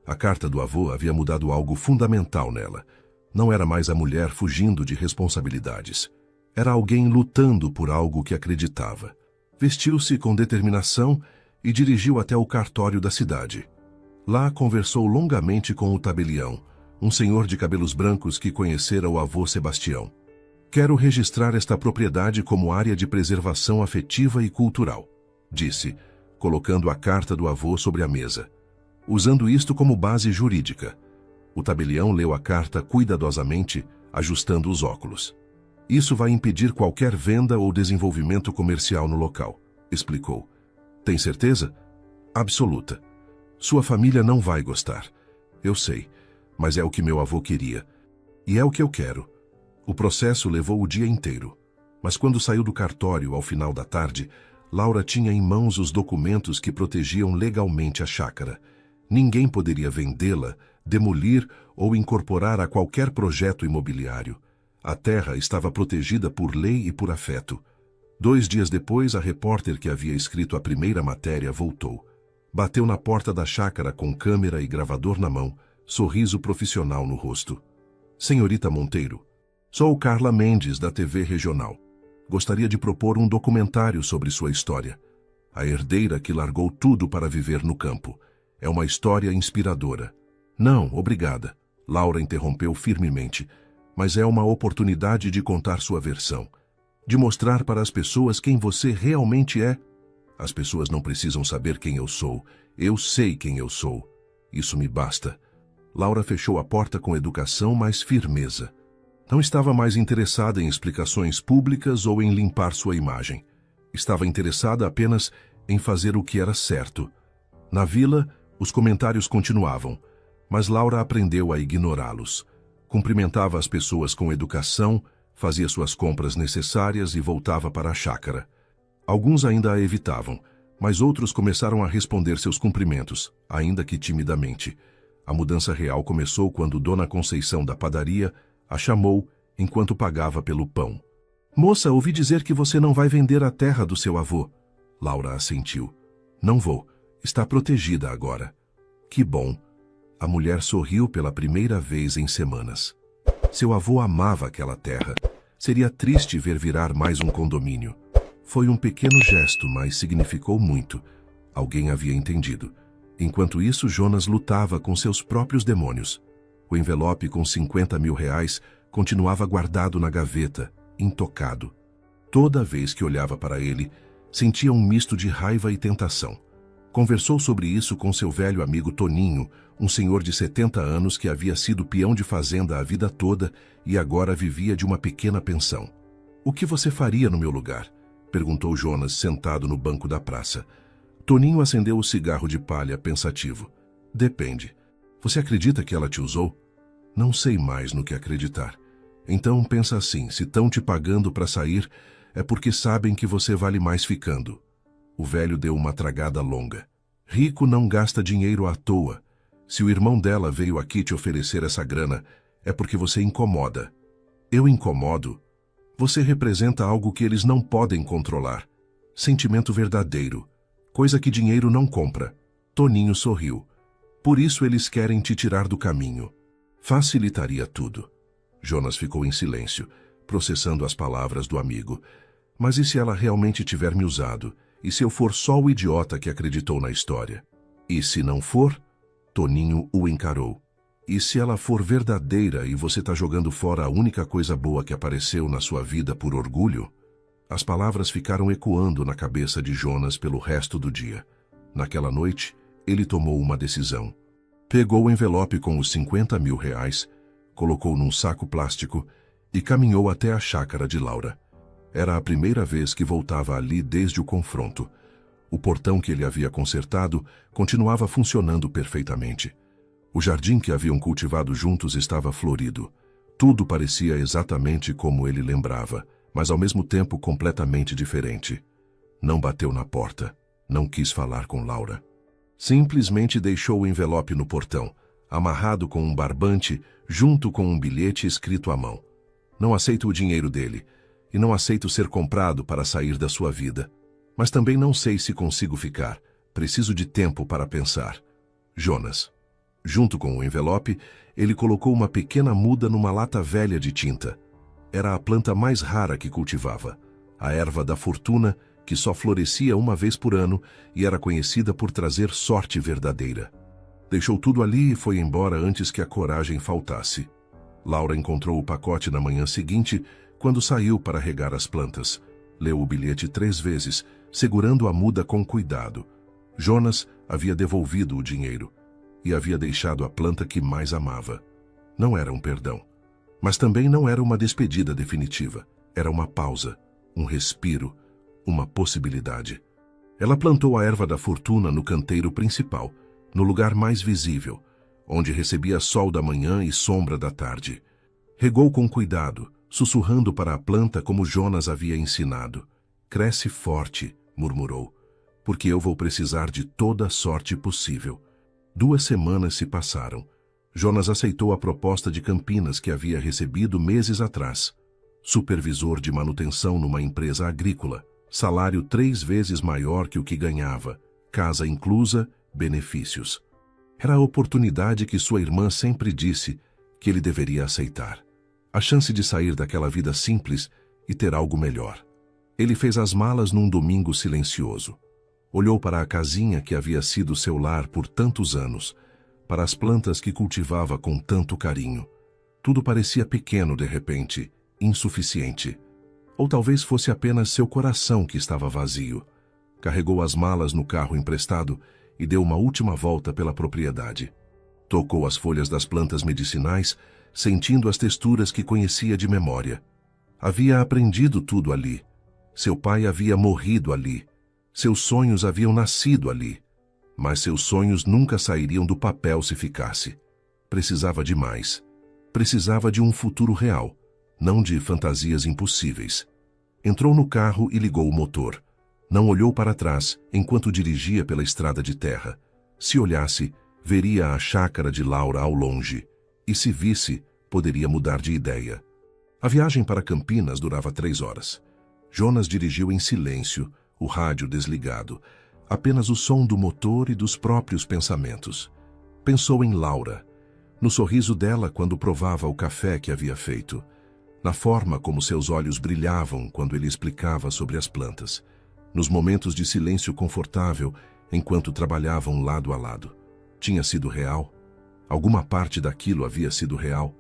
A carta do avô havia mudado algo fundamental nela. Não era mais a mulher fugindo de responsabilidades. Era alguém lutando por algo que acreditava. Vestiu-se com determinação e dirigiu até o cartório da cidade. Lá conversou longamente com o tabelião, um senhor de cabelos brancos que conhecera o avô Sebastião. Quero registrar esta propriedade como área de preservação afetiva e cultural, disse, colocando a carta do avô sobre a mesa. Usando isto como base jurídica. O tabelião leu a carta cuidadosamente, ajustando os óculos. Isso vai impedir qualquer venda ou desenvolvimento comercial no local, explicou. Tem certeza? Absoluta. Sua família não vai gostar. Eu sei, mas é o que meu avô queria. E é o que eu quero. O processo levou o dia inteiro. Mas quando saiu do cartório ao final da tarde, Laura tinha em mãos os documentos que protegiam legalmente a chácara. Ninguém poderia vendê-la, demolir ou incorporar a qualquer projeto imobiliário. A terra estava protegida por lei e por afeto. 2 dias depois, a repórter que havia escrito a primeira matéria voltou. Bateu na porta da chácara com câmera e gravador na mão, sorriso profissional no rosto. Senhorita Monteiro, sou Carla Mendes, da TV Regional. Gostaria de propor um documentário sobre sua história. A herdeira que largou tudo para viver no campo. É uma história inspiradora. Não, obrigada, Laura interrompeu firmemente. Mas é uma oportunidade de contar sua versão. De mostrar para as pessoas quem você realmente é. As pessoas não precisam saber quem eu sou. Eu sei quem eu sou. Isso me basta. Laura fechou a porta com educação, mas firmeza. Não estava mais interessada em explicações públicas ou em limpar sua imagem. Estava interessada apenas em fazer o que era certo. Na vila, os comentários continuavam, mas Laura aprendeu a ignorá-los. Cumprimentava as pessoas com educação, fazia suas compras necessárias e voltava para a chácara. Alguns ainda a evitavam, mas outros começaram a responder seus cumprimentos, ainda que timidamente. A mudança real começou quando Dona Conceição da padaria a chamou enquanto pagava pelo pão. Moça, ouvi dizer que você não vai vender a terra do seu avô. Laura assentiu. Não vou. Está protegida agora. Que bom. A mulher sorriu pela primeira vez em semanas. Seu avô amava aquela terra. Seria triste ver virar mais um condomínio. Foi um pequeno gesto, mas significou muito. Alguém havia entendido. Enquanto isso, Jonas lutava com seus próprios demônios. O envelope com 50 mil reais continuava guardado na gaveta, intocado. Toda vez que olhava para ele, sentia um misto de raiva e tentação. Conversou sobre isso com seu velho amigo Toninho, um senhor de 70 anos que havia sido peão de fazenda a vida toda e agora vivia de uma pequena pensão. "O que você faria no meu lugar?" perguntou Jonas, sentado no banco da praça. Toninho acendeu o cigarro de palha, pensativo. "Depende. Você acredita que ela te usou?" "Não sei mais no que acreditar." "Então pensa assim, se estão te pagando para sair, é porque sabem que você vale mais ficando." O velho deu uma tragada longa. "Rico não gasta dinheiro à toa. Se o irmão dela veio aqui te oferecer essa grana, é porque você incomoda." "Eu incomodo?" "Você representa algo que eles não podem controlar. Sentimento verdadeiro. Coisa que dinheiro não compra." Toninho sorriu. "Por isso eles querem te tirar do caminho." "Facilitaria tudo." Jonas ficou em silêncio, processando as palavras do amigo. "Mas e se ela realmente tiver me usado? E se eu for só o idiota que acreditou na história?" "E se não for?" Toninho o encarou. "E se ela for verdadeira e você está jogando fora a única coisa boa que apareceu na sua vida por orgulho?" As palavras ficaram ecoando na cabeça de Jonas pelo resto do dia. Naquela noite, ele tomou uma decisão. Pegou o envelope com os 50 mil reais, colocou num saco plástico e caminhou até a chácara de Laura. Era a primeira vez que voltava ali desde o confronto. O portão que ele havia consertado continuava funcionando perfeitamente. O jardim que haviam cultivado juntos estava florido. Tudo parecia exatamente como ele lembrava, mas ao mesmo tempo completamente diferente. Não bateu na porta, não quis falar com Laura. Simplesmente deixou o envelope no portão, amarrado com um barbante, junto com um bilhete escrito à mão. "Não aceito o dinheiro dele, e não aceito ser comprado para sair da sua vida. Mas também não sei se consigo ficar. Preciso de tempo para pensar. Jonas." Junto com o envelope, ele colocou uma pequena muda numa lata velha de tinta. Era a planta mais rara que cultivava, a erva da fortuna, que só florescia uma vez por ano e era conhecida por trazer sorte verdadeira. Deixou tudo ali e foi embora antes que a coragem faltasse. Laura encontrou o pacote na manhã seguinte, quando saiu para regar as plantas. Leu o bilhete 3 vezes, segurando a muda com cuidado. Jonas havia devolvido o dinheiro e havia deixado a planta que mais amava. Não era um perdão, mas também não era uma despedida definitiva. Era uma pausa, um respiro, uma possibilidade. Ela plantou a erva da fortuna no canteiro principal, no lugar mais visível, onde recebia sol da manhã e sombra da tarde. Regou com cuidado, sussurrando para a planta como Jonas havia ensinado. "Cresce forte", murmurou, "porque eu vou precisar de toda a sorte possível." 2 semanas se passaram. Jonas aceitou a proposta de Campinas que havia recebido meses atrás. Supervisor de manutenção numa empresa agrícola, salário 3 vezes maior que o que ganhava, casa inclusa, benefícios. Era a oportunidade que sua irmã sempre disse que ele deveria aceitar. A chance de sair daquela vida simples e ter algo melhor. Ele fez as malas num domingo silencioso. Olhou para a casinha que havia sido seu lar por tantos anos, para as plantas que cultivava com tanto carinho. Tudo parecia pequeno de repente, insuficiente. Ou talvez fosse apenas seu coração que estava vazio. Carregou as malas no carro emprestado e deu uma última volta pela propriedade. Tocou as folhas das plantas medicinais, sentindo as texturas que conhecia de memória. Havia aprendido tudo ali. Seu pai havia morrido ali. Seus sonhos haviam nascido ali. Mas seus sonhos nunca sairiam do papel se ficasse. Precisava de mais. Precisava de um futuro real, não de fantasias impossíveis. Entrou no carro e ligou o motor. Não olhou para trás enquanto dirigia pela estrada de terra. Se olhasse, veria a chácara de Laura ao longe. E se visse, poderia mudar de ideia. A viagem para Campinas durava 3 horas. Jonas dirigiu em silêncio, o rádio desligado. apenas o som do motor e dos próprios pensamentos. Pensou em Laura, no sorriso dela quando provava o café que havia feito, na forma como seus olhos brilhavam quando ele explicava sobre as plantas, nos momentos de silêncio confortável enquanto trabalhavam lado a lado. Tinha sido real? Alguma parte daquilo havia sido real?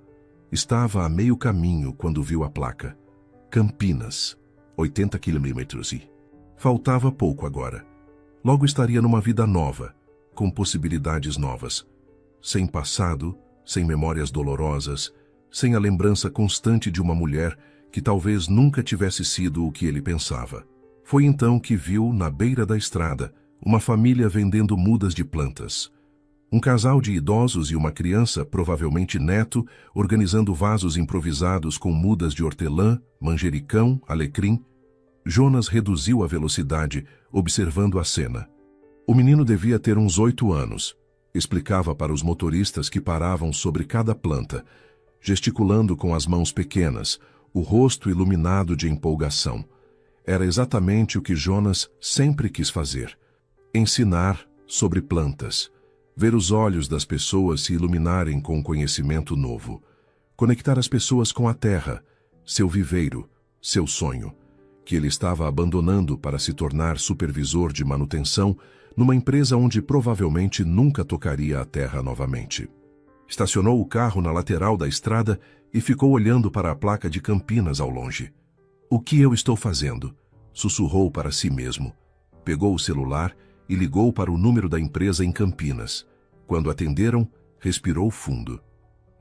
Estava a meio caminho quando viu a placa. Campinas, 80 quilômetros e... Faltava pouco agora. Logo estaria numa vida nova, com possibilidades novas. Sem passado, sem memórias dolorosas, sem a lembrança constante de uma mulher que talvez nunca tivesse sido o que ele pensava. Foi então que viu, na beira da estrada, uma família vendendo mudas de plantas. Um casal de idosos e uma criança, provavelmente neto, organizando vasos improvisados com mudas de hortelã, manjericão, alecrim. Jonas reduziu a velocidade, observando a cena. O menino devia ter uns 8 anos. Explicava para os motoristas que paravam sobre cada planta, gesticulando com as mãos pequenas, o rosto iluminado de empolgação. Era exatamente o que Jonas sempre quis fazer. Ensinar sobre plantas. Ver os olhos das pessoas se iluminarem com um conhecimento novo. Conectar as pessoas com a terra, seu viveiro, seu sonho, que ele estava abandonando para se tornar supervisor de manutenção numa empresa onde provavelmente nunca tocaria a terra novamente. Estacionou o carro na lateral da estrada e ficou olhando para a placa de Campinas ao longe. "O que eu estou fazendo?" sussurrou para si mesmo. Pegou o celular e ligou para o número da empresa em Campinas. Quando atenderam, respirou fundo.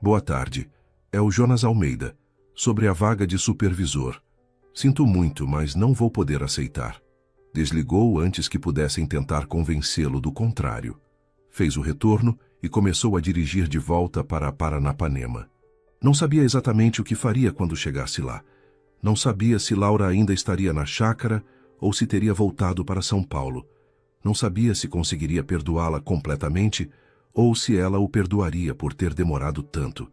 "Boa tarde. É o Jonas Almeida, sobre a vaga de supervisor. Sinto muito, mas não vou poder aceitar." Desligou antes que pudessem tentar convencê-lo do contrário. Fez o retorno e começou a dirigir de volta para Paranapanema. Não sabia exatamente o que faria quando chegasse lá. Não sabia se Laura ainda estaria na chácara ou se teria voltado para São Paulo. Não sabia se conseguiria perdoá-la completamente ou se ela o perdoaria por ter demorado tanto.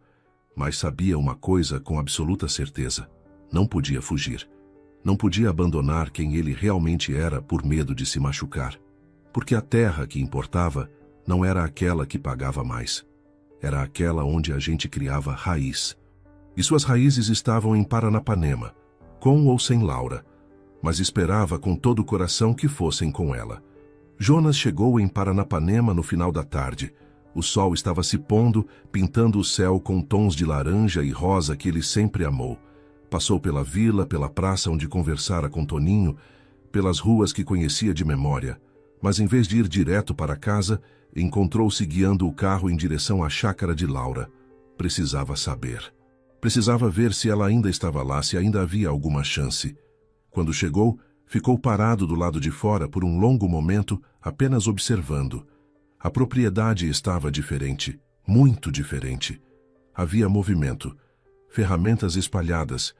Mas sabia uma coisa com absoluta certeza: não podia fugir. Não podia abandonar quem ele realmente era por medo de se machucar. Porque a terra que importava não era aquela que pagava mais. Era aquela onde a gente criava raiz. E suas raízes estavam em Paranapanema, com ou sem Laura, mas esperava com todo o coração que fossem com ela. Jonas chegou em Paranapanema no final da tarde. O sol estava se pondo, pintando o céu com tons de laranja e rosa que ele sempre amou. Passou pela vila, pela praça onde conversara com Toninho, pelas ruas que conhecia de memória, mas em vez de ir direto para casa, encontrou-se guiando o carro em direção à chácara de Laura. Precisava saber. Precisava ver se ela ainda estava lá, se ainda havia alguma chance. Quando chegou, ficou parado do lado de fora por um longo momento, apenas observando. A propriedade estava diferente, muito diferente. Havia movimento, ferramentas espalhadas,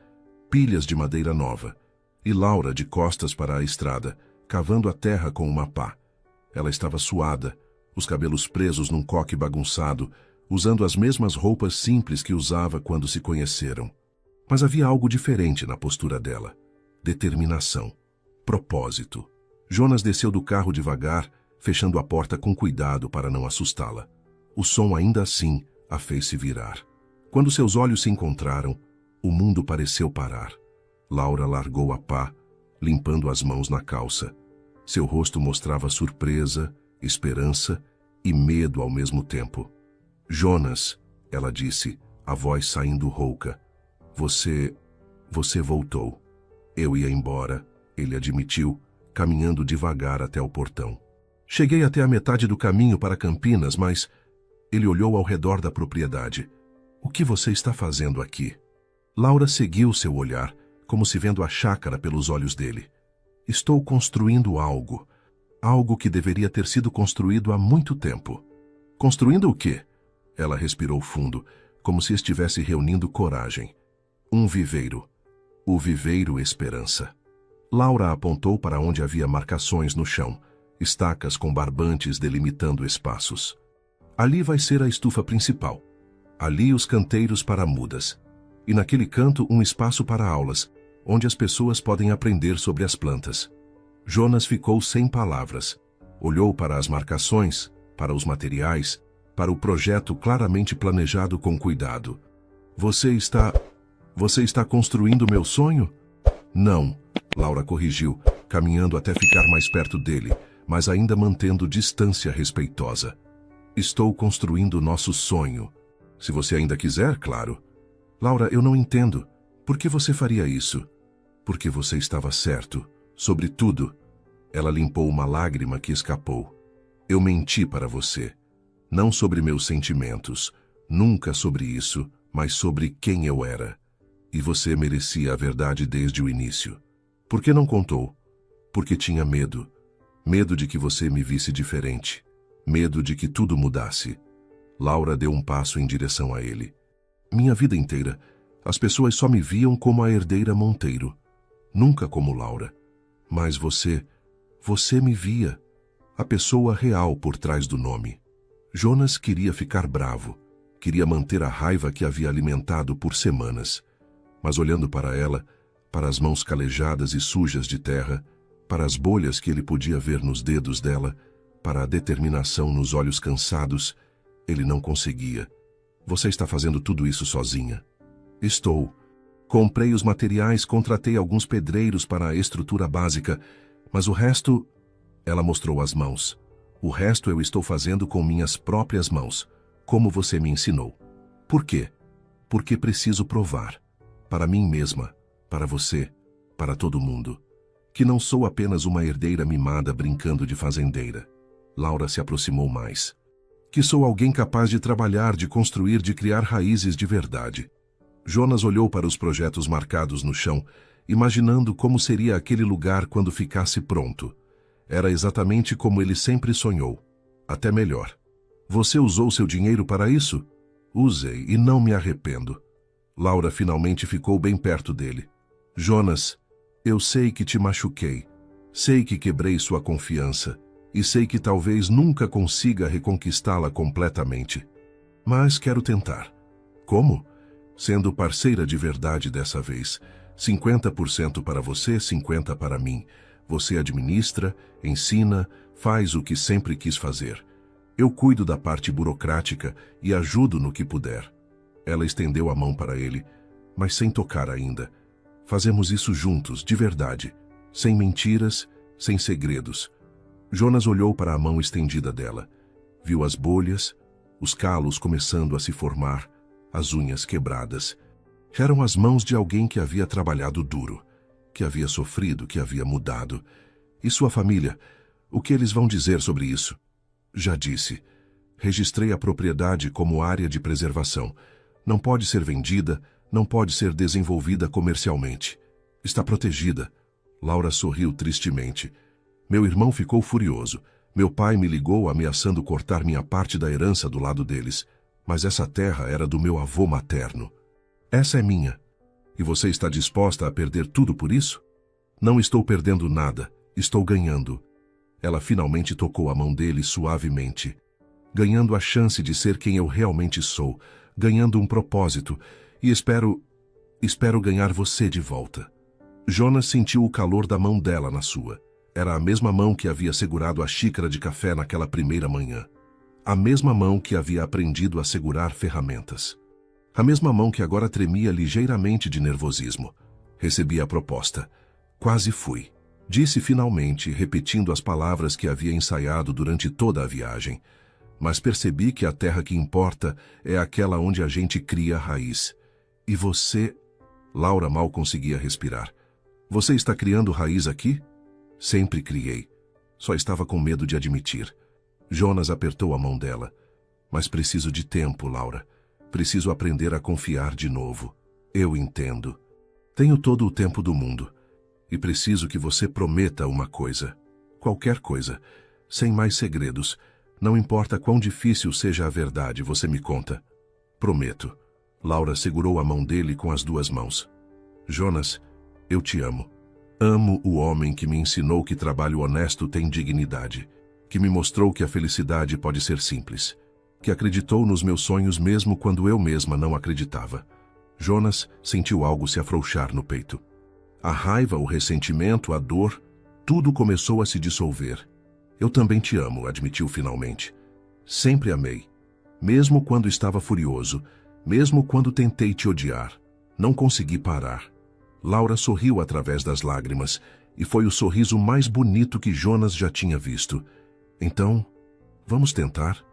pilhas de madeira nova, e Laura de costas para a estrada, cavando a terra com uma pá. Ela estava suada, os cabelos presos num coque bagunçado, usando as mesmas roupas simples que usava quando se conheceram. Mas havia algo diferente na postura dela. Determinação. Propósito. Jonas desceu do carro devagar, fechando a porta com cuidado para não assustá-la. O som ainda assim a fez se virar. Quando seus olhos se encontraram, o mundo pareceu parar. Laura largou a pá, limpando as mãos na calça. Seu rosto mostrava surpresa, esperança e medo ao mesmo tempo. "Jonas", ela disse, a voz saindo rouca. Você voltou." "Eu ia embora", ele admitiu, caminhando devagar até o portão. "Cheguei até a metade do caminho para Campinas, mas..." Ele olhou ao redor da propriedade. "O que você está fazendo aqui?" Laura seguiu seu olhar, como se vendo a chácara pelos olhos dele. "Estou construindo algo. Algo que deveria ter sido construído há muito tempo." "Construindo o quê?" Ela respirou fundo, como se estivesse reunindo coragem. "Um viveiro. O Viveiro Esperança." Laura apontou para onde havia marcações no chão, estacas com barbantes delimitando espaços. "Ali vai ser a estufa principal. Ali os canteiros para mudas. E naquele canto um espaço para aulas, onde as pessoas podem aprender sobre as plantas." Jonas ficou sem palavras. Olhou para as marcações, para os materiais, para o projeto claramente planejado com cuidado. Você está construindo meu sonho? Não, Laura corrigiu, caminhando até ficar mais perto dele, mas ainda mantendo distância respeitosa. Estou construindo nosso sonho. Se você ainda quiser, claro. Laura, eu não entendo. Por que você faria isso? Porque você estava certo. Sobre tudo. Ela limpou uma lágrima que escapou. Eu menti para você. Não sobre meus sentimentos. Nunca sobre isso, mas sobre quem eu era. E você merecia a verdade desde o início. Por que não contou? Porque tinha medo. Medo de que você me visse diferente. Medo de que tudo mudasse. Laura deu um passo em direção a ele. Minha vida inteira, as pessoas só me viam como a herdeira Monteiro. Nunca como Laura. Mas você me via. A pessoa real por trás do nome. Jonas queria ficar bravo. Queria manter a raiva que havia alimentado por semanas. Mas olhando para ela, para as mãos calejadas e sujas de terra, para as bolhas que ele podia ver nos dedos dela, para a determinação nos olhos cansados, ele não conseguia. Você está fazendo tudo isso sozinha? Estou. Comprei os materiais, contratei alguns pedreiros para a estrutura básica, mas o resto... Ela mostrou as mãos. O resto eu estou fazendo com minhas próprias mãos, como você me ensinou. Por quê? Porque preciso provar. Para mim mesma, para você, para todo mundo. Que não sou apenas uma herdeira mimada brincando de fazendeira. Laura se aproximou mais. Que sou alguém capaz de trabalhar, de construir, de criar raízes de verdade. Jonas olhou para os projetos marcados no chão, imaginando como seria aquele lugar quando ficasse pronto. Era exatamente como ele sempre sonhou. Até melhor. Você usou seu dinheiro para isso? Usei e não me arrependo. Laura finalmente ficou bem perto dele. Jonas, eu sei que te machuquei. Sei que quebrei sua confiança. E sei que talvez nunca consiga reconquistá-la completamente. Mas quero tentar. Como? Sendo parceira de verdade dessa vez. 50% para você, 50% para mim. Você administra, ensina, faz o que sempre quis fazer. Eu cuido da parte burocrática e ajudo no que puder. Ela estendeu a mão para ele, mas sem tocar ainda. Fazemos isso juntos, de verdade. Sem mentiras, sem segredos. Jonas olhou para a mão estendida dela. Viu as bolhas, os calos começando a se formar, as unhas quebradas. Eram as mãos de alguém que havia trabalhado duro, que havia sofrido, que havia mudado. E sua família? O que eles vão dizer sobre isso? Já disse. Registrei a propriedade como área de preservação. Não pode ser vendida, não pode ser desenvolvida comercialmente. Está protegida. Laura sorriu tristemente. Meu irmão ficou furioso. Meu pai me ligou ameaçando cortar minha parte da herança do lado deles. Mas essa terra era do meu avô materno. Essa é minha. E você está disposta a perder tudo por isso? Não estou perdendo nada. Estou ganhando. Ela finalmente tocou a mão dele suavemente. Ganhando a chance de ser quem eu realmente sou. Ganhando um propósito. E espero ganhar você de volta. Jonas sentiu o calor da mão dela na sua. Era a mesma mão que havia segurado a xícara de café naquela primeira manhã. A mesma mão que havia aprendido a segurar ferramentas. A mesma mão que agora tremia ligeiramente de nervosismo. Recebi a proposta. Quase fui. Disse finalmente, repetindo as palavras que havia ensaiado durante toda a viagem. Mas percebi que a terra que importa é aquela onde a gente cria a raiz. E você... Laura mal conseguia respirar. Você está criando raiz aqui? Sempre criei. Só estava com medo de admitir. Jonas apertou a mão dela. Mas preciso de tempo, Laura. Preciso aprender a confiar de novo. Eu entendo. Tenho todo o tempo do mundo. E preciso que você prometa uma coisa. Qualquer coisa. Sem mais segredos. Não importa quão difícil seja a verdade, você me conta. Prometo. Laura segurou a mão dele com as duas mãos. Jonas, eu te amo. Amo o homem que me ensinou que trabalho honesto tem dignidade. Que me mostrou que a felicidade pode ser simples. Que acreditou nos meus sonhos mesmo quando eu mesma não acreditava. Jonas sentiu algo se afrouxar no peito. A raiva, o ressentimento, a dor, tudo começou a se dissolver. Eu também te amo, admitiu finalmente. Sempre amei. Mesmo quando estava furioso, mesmo quando tentei te odiar, não consegui parar. Laura sorriu através das lágrimas, e foi o sorriso mais bonito que Jonas já tinha visto. Então, vamos tentar?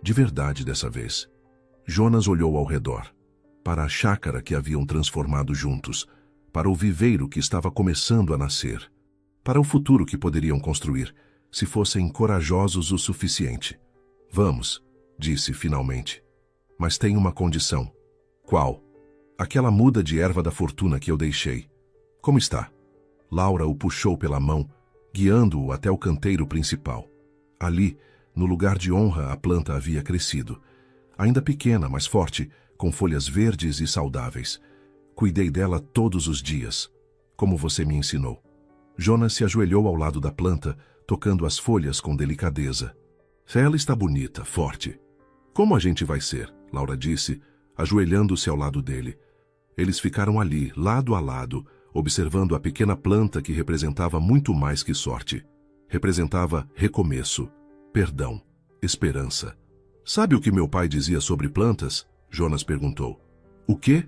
De verdade dessa vez. Jonas olhou ao redor, para a chácara que haviam transformado juntos, para o viveiro que estava começando a nascer, para o futuro que poderiam construir, se fossem corajosos o suficiente. Vamos, disse finalmente. Mas tem uma condição. Qual? Aquela muda de erva da fortuna que eu deixei. Como está? Laura o puxou pela mão, guiando-o até o canteiro principal. Ali, no lugar de honra, a planta havia crescido. Ainda pequena, mas forte, com folhas verdes e saudáveis. Cuidei dela todos os dias, como você me ensinou. Jonas se ajoelhou ao lado da planta, tocando as folhas com delicadeza. Ela está bonita, forte. Como a gente vai ser? Laura disse, ajoelhando-se ao lado dele. Eles ficaram ali, lado a lado, observando a pequena planta que representava muito mais que sorte. Representava recomeço, perdão, esperança. Sabe o que meu pai dizia sobre plantas? Jonas perguntou. O quê?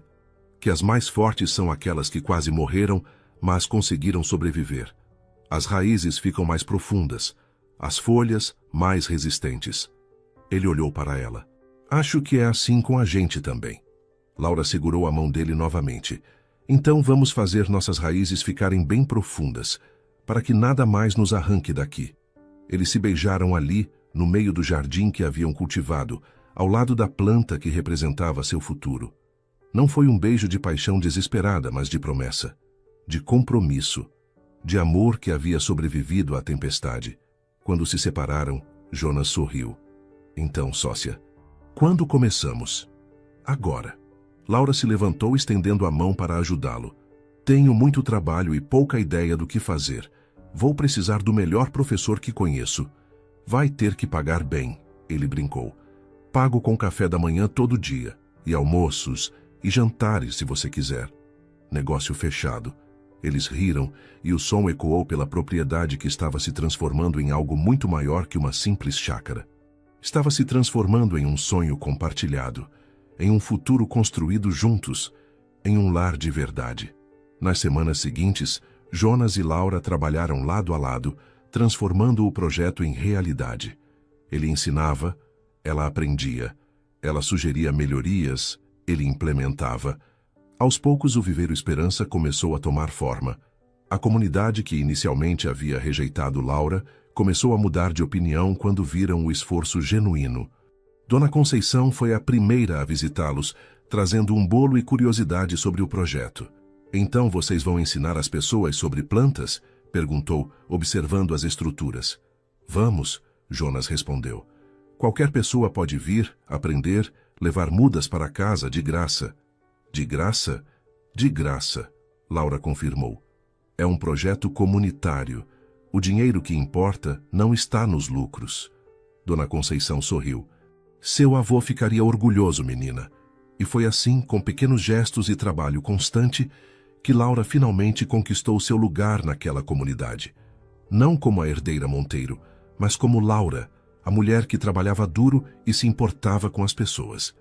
Que as mais fortes são aquelas que quase morreram, mas conseguiram sobreviver. As raízes ficam mais profundas, as folhas mais resistentes. Ele olhou para ela. Acho que é assim com a gente também. Laura segurou a mão dele novamente. Então vamos fazer nossas raízes ficarem bem profundas, para que nada mais nos arranque daqui. Eles se beijaram ali, no meio do jardim que haviam cultivado, ao lado da planta que representava seu futuro. Não foi um beijo de paixão desesperada, mas de promessa, de compromisso, de amor que havia sobrevivido à tempestade. Quando se separaram, Jonas sorriu. Então, sócia, quando começamos? Agora. Laura se levantou estendendo a mão para ajudá-lo. Tenho muito trabalho e pouca ideia do que fazer. Vou precisar do melhor professor que conheço. Vai ter que pagar bem, ele brincou. Pago com café da manhã todo dia, e almoços, e jantares se você quiser. Negócio fechado. Eles riram e o som ecoou pela propriedade que estava se transformando em algo muito maior que uma simples chácara. Estava se transformando em um sonho compartilhado, em um futuro construído juntos, em um lar de verdade. Nas semanas seguintes, Jonas e Laura trabalharam lado a lado, transformando o projeto em realidade. Ele ensinava, ela aprendia, ela sugeria melhorias, ele implementava. Aos poucos o Viveiro Esperança começou a tomar forma. A comunidade que inicialmente havia rejeitado Laura começou a mudar de opinião quando viram o esforço genuíno. Dona Conceição foi a primeira a visitá-los, trazendo um bolo e curiosidade sobre o projeto. Então vocês vão ensinar as pessoas sobre plantas? Perguntou, observando as estruturas. Vamos, Jonas respondeu. Qualquer pessoa pode vir, aprender, levar mudas para casa de graça. De graça? De graça, Laura confirmou. É um projeto comunitário. O dinheiro que importa não está nos lucros. Dona Conceição sorriu. Seu avô ficaria orgulhoso, menina. E foi assim, com pequenos gestos e trabalho constante, que Laura finalmente conquistou seu lugar naquela comunidade. Não como a herdeira Monteiro, mas como Laura, a mulher que trabalhava duro e se importava com as pessoas.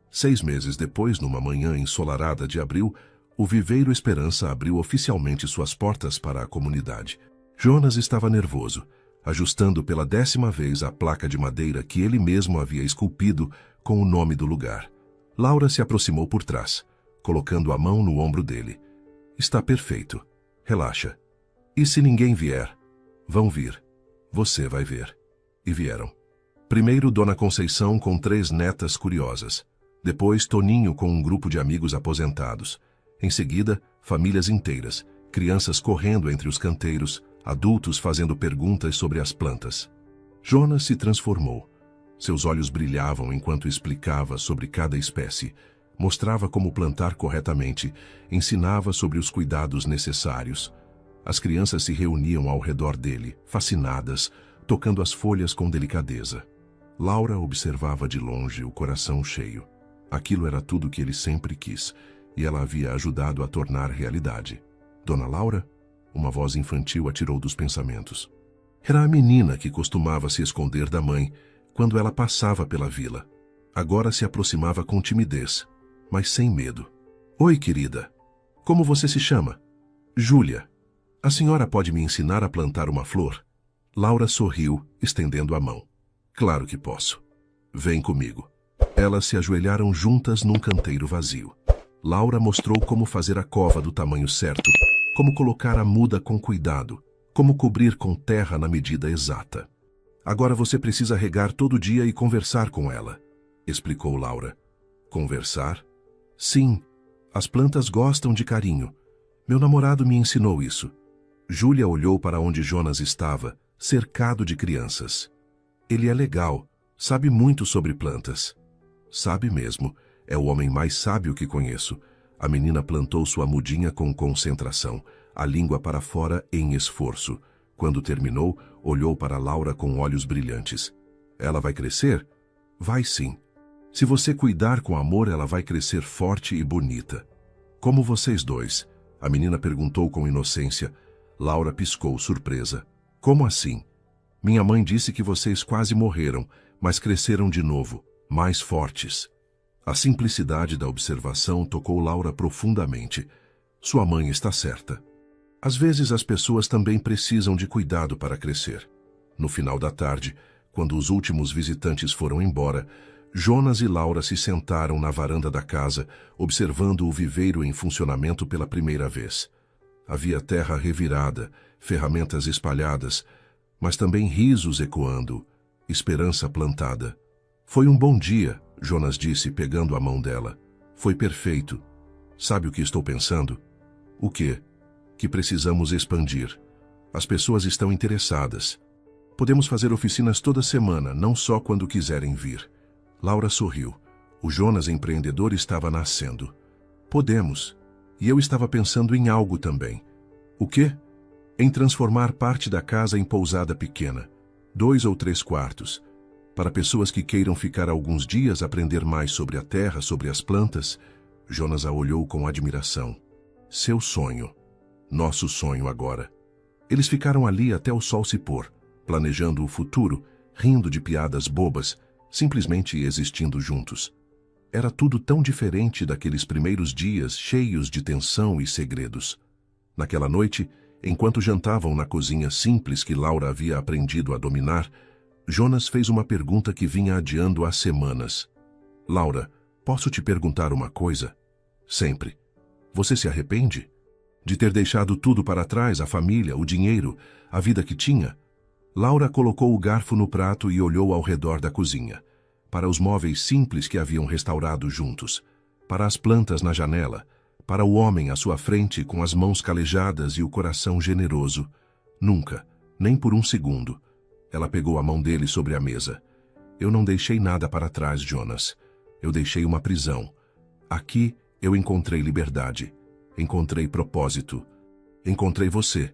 6 meses depois, numa manhã ensolarada de abril, o Viveiro Esperança abriu oficialmente suas portas para a comunidade. Jonas estava nervoso, ajustando pela 10ª vez a placa de madeira que ele mesmo havia esculpido com o nome do lugar. Laura se aproximou por trás, colocando a mão no ombro dele. Está perfeito. Relaxa. E se ninguém vier? Vão vir. Você vai ver. E vieram. Primeiro Dona Conceição com 3 netas curiosas. Depois Toninho com um grupo de amigos aposentados. Em seguida, famílias inteiras, crianças correndo entre os canteiros, adultos fazendo perguntas sobre as plantas. Jonas se transformou. Seus olhos brilhavam enquanto explicava sobre cada espécie, mostrava como plantar corretamente, ensinava sobre os cuidados necessários. As crianças se reuniam ao redor dele, fascinadas, tocando as folhas com delicadeza. Laura observava de longe, o coração cheio. Aquilo era tudo que ele sempre quis, e ela havia ajudado a tornar realidade. Dona Laura? Uma voz infantil a tirou dos pensamentos. Era a menina que costumava se esconder da mãe quando ela passava pela vila. Agora se aproximava com timidez, mas sem medo. Oi, querida. Como você se chama? Júlia. A senhora pode me ensinar a plantar uma flor? Laura sorriu, estendendo a mão. Claro que posso. Vem comigo. Elas se ajoelharam juntas num canteiro vazio. Laura mostrou como fazer a cova do tamanho certo, como colocar a muda com cuidado, como cobrir com terra na medida exata. Agora você precisa regar todo dia e conversar com ela, explicou Laura. Conversar? Sim, as plantas gostam de carinho. Meu namorado me ensinou isso. Júlia olhou para onde Jonas estava, cercado de crianças. Ele é legal, sabe muito sobre plantas. Sabe mesmo, é o homem mais sábio que conheço. A menina plantou sua mudinha com concentração, a língua para fora em esforço. Quando terminou, olhou para Laura com olhos brilhantes. Ela vai crescer? Vai sim. Se você cuidar com amor, ela vai crescer forte e bonita. Como vocês dois? A menina perguntou com inocência. Laura piscou, surpresa. Como assim? Minha mãe disse que vocês quase morreram, mas cresceram de novo, mais fortes. A simplicidade da observação tocou Laura profundamente. Sua mãe está certa. Às vezes as pessoas também precisam de cuidado para crescer. No final da tarde, quando os últimos visitantes foram embora, Jonas e Laura se sentaram na varanda da casa, observando o viveiro em funcionamento pela primeira vez. Havia terra revirada, ferramentas espalhadas, mas também risos ecoando, esperança plantada. Foi um bom dia, Jonas disse, pegando a mão dela. Foi perfeito. Sabe o que estou pensando? O quê? Que precisamos expandir. As pessoas estão interessadas. Podemos fazer oficinas toda semana, não só quando quiserem vir. Laura sorriu. O Jonas empreendedor estava nascendo. Podemos. E eu estava pensando em algo também. O quê? Em transformar parte da casa em pousada pequena. 2 ou 3 quartos. Para pessoas que queiram ficar alguns dias, aprender mais sobre a terra, sobre as plantas. Jonas a olhou com admiração. Seu sonho. Nosso sonho agora. Eles ficaram ali até o sol se pôr, planejando o futuro, rindo de piadas bobas, simplesmente existindo juntos. Era tudo tão diferente daqueles primeiros dias cheios de tensão e segredos. Naquela noite, enquanto jantavam na cozinha simples que Laura havia aprendido a dominar, Jonas fez uma pergunta que vinha adiando há semanas. Laura, posso te perguntar uma coisa? Sempre. Você se arrepende? De ter deixado tudo para trás, a família, o dinheiro, a vida que tinha? Laura colocou o garfo no prato e olhou ao redor da cozinha, para os móveis simples que haviam restaurado juntos, para as plantas na janela, para o homem à sua frente com as mãos calejadas e o coração generoso. Nunca, nem por um segundo. Ela pegou a mão dele sobre a mesa. Eu não deixei nada para trás, Jonas. Eu deixei uma prisão. Aqui eu encontrei liberdade. Encontrei propósito. Encontrei você.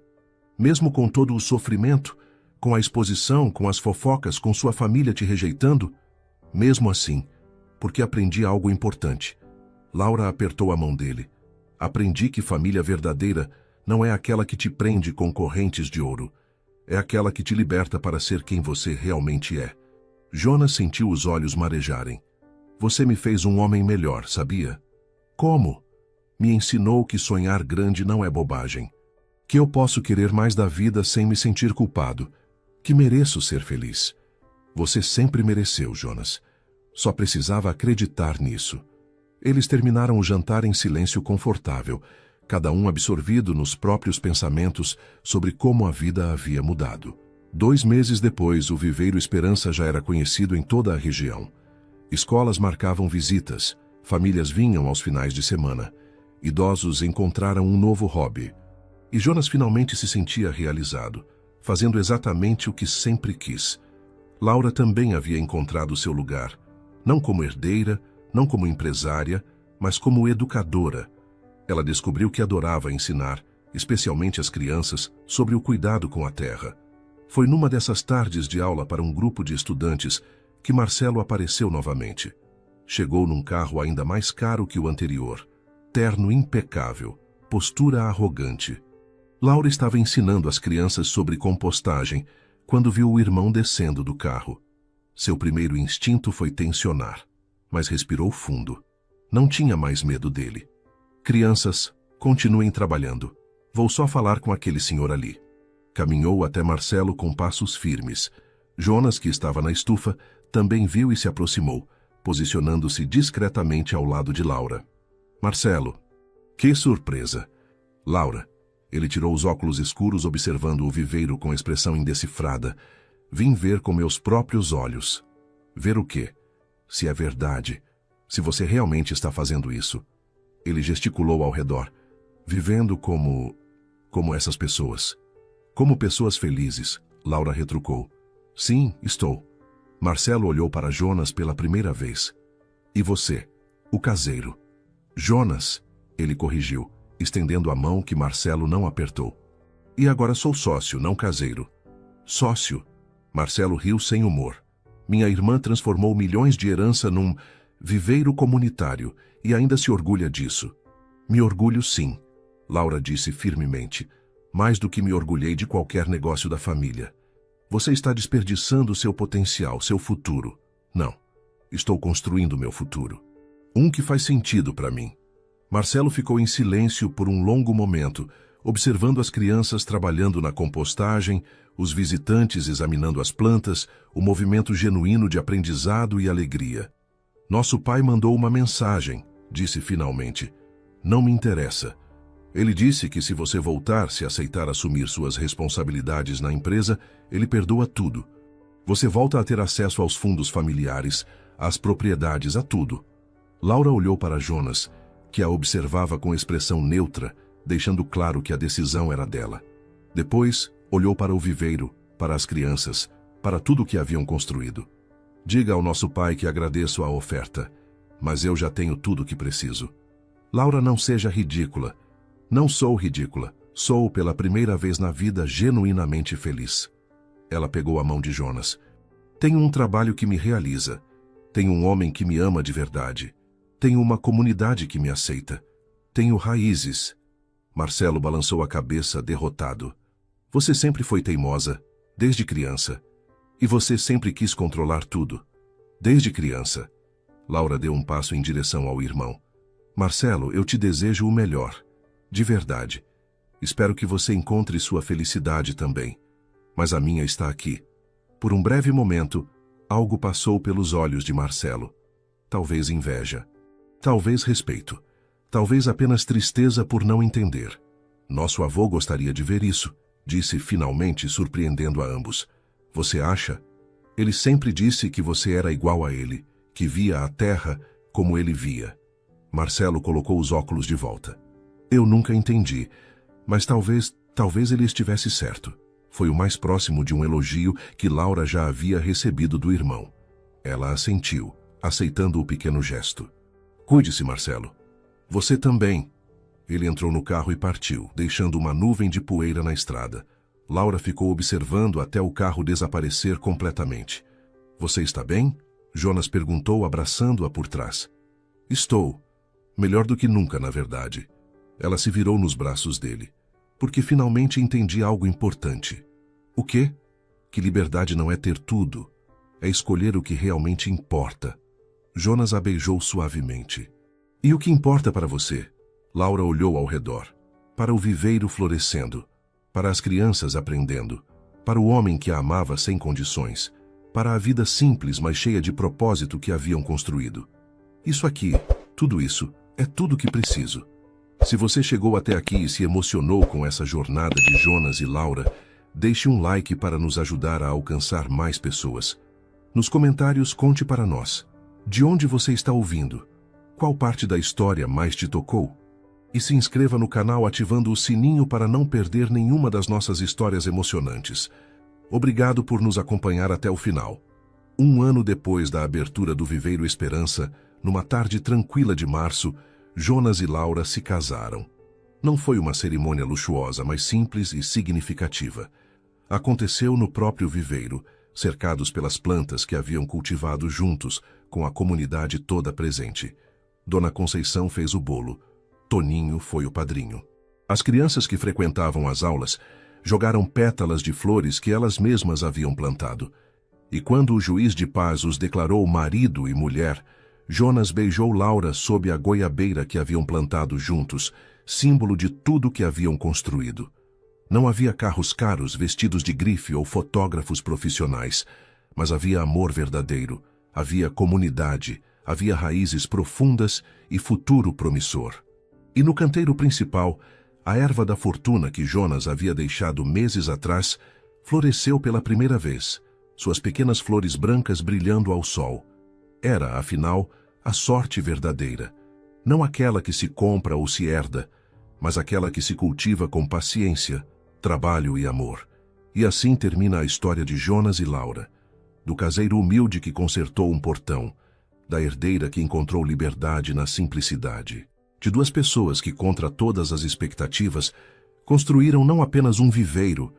Mesmo com todo o sofrimento, com a exposição, com as fofocas, com sua família te rejeitando, mesmo assim, porque aprendi algo importante. Laura apertou a mão dele. Aprendi que família verdadeira não é aquela que te prende com correntes de ouro. É aquela que te liberta para ser quem você realmente é. Jonas sentiu os olhos marejarem. Você me fez um homem melhor, sabia? Como? Me ensinou que sonhar grande não é bobagem. Que eu posso querer mais da vida sem me sentir culpado. Que mereço ser feliz. Você sempre mereceu, Jonas. Só precisava acreditar nisso. Eles terminaram o jantar em silêncio confortável, cada um absorvido nos próprios pensamentos sobre como a vida havia mudado. 2 meses depois, o Viveiro Esperança já era conhecido em toda a região. Escolas marcavam visitas, famílias vinham aos finais de semana. Idosos encontraram um novo hobby. E Jonas finalmente se sentia realizado, fazendo exatamente o que sempre quis. Laura também havia encontrado seu lugar, não como herdeira, não como empresária, mas como educadora. Ela descobriu que adorava ensinar, especialmente as crianças, sobre o cuidado com a terra. Foi numa dessas tardes de aula para um grupo de estudantes que Marcelo apareceu novamente. Chegou num carro ainda mais caro que o anterior. Terno impecável, postura arrogante. Laura estava ensinando as crianças sobre compostagem, quando viu o irmão descendo do carro. Seu primeiro instinto foi tensionar, mas respirou fundo. Não tinha mais medo dele. Crianças, continuem trabalhando. Vou só falar com aquele senhor ali. Caminhou até Marcelo com passos firmes. Jonas, que estava na estufa, também viu e se aproximou, posicionando-se discretamente ao lado de Laura. Marcelo. Que surpresa! Laura. Ele tirou os óculos escuros, observando o viveiro com expressão indecifrada. Vim ver com meus próprios olhos. Ver o quê? Se é verdade. Se você realmente está fazendo isso. Ele gesticulou ao redor. Vivendo como essas pessoas. Como pessoas felizes, Laura retrucou. Sim, estou. Marcelo olhou para Jonas pela primeira vez. E você? O caseiro. Jonas, ele corrigiu, estendendo a mão que Marcelo não apertou. E agora sou sócio, não caseiro. Sócio? Marcelo riu sem humor. Minha irmã transformou milhões de herança num viveiro comunitário e ainda se orgulha disso. Me orgulho sim, Laura disse firmemente. Mais do que me orgulhei de qualquer negócio da família. Você está desperdiçando seu potencial, seu futuro. Não, estou construindo meu futuro. Um que faz sentido para mim. Marcelo ficou em silêncio por um longo momento, observando as crianças trabalhando na compostagem, os visitantes examinando as plantas, o movimento genuíno de aprendizado e alegria. Nosso pai mandou uma mensagem, disse finalmente. Não me interessa. Ele disse que se você voltar, se aceitar assumir suas responsabilidades na empresa, ele perdoa tudo. Você volta a ter acesso aos fundos familiares, às propriedades, a tudo. Laura olhou para Jonas, que a observava com expressão neutra, deixando claro que a decisão era dela. Depois, olhou para o viveiro, para as crianças, para tudo que haviam construído. Diga ao nosso pai que agradeço a oferta, mas eu já tenho tudo o que preciso. Laura, não seja ridícula. Não sou ridícula. Sou, pela primeira vez na vida, genuinamente feliz. Ela pegou a mão de Jonas. Tenho um trabalho que me realiza. Tenho um homem que me ama de verdade. Tenho uma comunidade que me aceita. Tenho raízes. Marcelo balançou a cabeça, derrotado. Você sempre foi teimosa, desde criança. E você sempre quis controlar tudo. Desde criança. Laura deu um passo em direção ao irmão. Marcelo, eu te desejo o melhor. De verdade. Espero que você encontre sua felicidade também. Mas a minha está aqui. Por um breve momento, algo passou pelos olhos de Marcelo. Talvez inveja. Talvez respeito. Talvez apenas tristeza por não entender. Nosso avô gostaria de ver isso, disse finalmente, surpreendendo a ambos. Você acha? Ele sempre disse que você era igual a ele, que via a terra como ele via. Marcelo colocou os óculos de volta. Eu nunca entendi, mas talvez ele estivesse certo. Foi o mais próximo de um elogio que Laura já havia recebido do irmão. Ela assentiu, aceitando o pequeno gesto. Cuide-se, Marcelo. Você também. Ele entrou no carro e partiu, deixando uma nuvem de poeira na estrada. Laura ficou observando até o carro desaparecer completamente. Você está bem? Jonas perguntou, abraçando-a por trás. Estou. Melhor do que nunca, na verdade. Ela se virou nos braços dele, porque finalmente entendi algo importante. O quê? Que liberdade não é ter tudo. É escolher o que realmente importa. Jonas a beijou suavemente. E o que importa para você? Laura olhou ao redor. Para o viveiro florescendo. Para as crianças aprendendo. Para o homem que a amava sem condições. Para a vida simples, mas cheia de propósito que haviam construído. Isso aqui, tudo isso, é tudo o que preciso. Se você chegou até aqui e se emocionou com essa jornada de Jonas e Laura, deixe um like para nos ajudar a alcançar mais pessoas. Nos comentários, conte para nós. De onde você está ouvindo? Qual parte da história mais te tocou? E se inscreva no canal ativando o sininho para não perder nenhuma das nossas histórias emocionantes. Obrigado por nos acompanhar até o final. Um ano depois da abertura do Viveiro Esperança, numa tarde tranquila de março, Jonas e Laura se casaram. Não foi uma cerimônia luxuosa, mas simples e significativa. Aconteceu no próprio viveiro, cercados pelas plantas que haviam cultivado juntos, com a comunidade toda presente. Dona Conceição fez o bolo. Toninho foi o padrinho. As crianças que frequentavam as aulas Jogaram pétalas de flores que elas mesmas haviam plantado. E quando o juiz de paz os declarou marido e mulher, Jonas beijou Laura sob a goiabeira que haviam plantado juntos, símbolo de tudo que haviam construído. Não havia carros caros vestidos de grife ou fotógrafos profissionais, mas havia amor verdadeiro, havia comunidade, havia raízes profundas e futuro promissor. E no canteiro principal, a erva da fortuna que Jonas havia deixado meses atrás floresceu pela primeira vez, suas pequenas flores brancas brilhando ao sol. Era, afinal, a sorte verdadeira, não aquela que se compra ou se herda, mas aquela que se cultiva com paciência, trabalho e amor. E assim termina a história de Jonas e Laura, do caseiro humilde que consertou um portão, da herdeira que encontrou liberdade na simplicidade, de duas pessoas que, contra todas as expectativas, construíram não apenas um viveiro,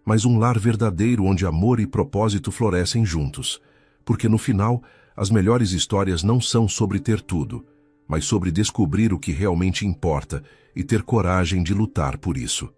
mas um lar verdadeiro onde amor e propósito florescem juntos, porque no final, as melhores histórias não são sobre ter tudo, mas sobre descobrir o que realmente importa e ter coragem de lutar por isso.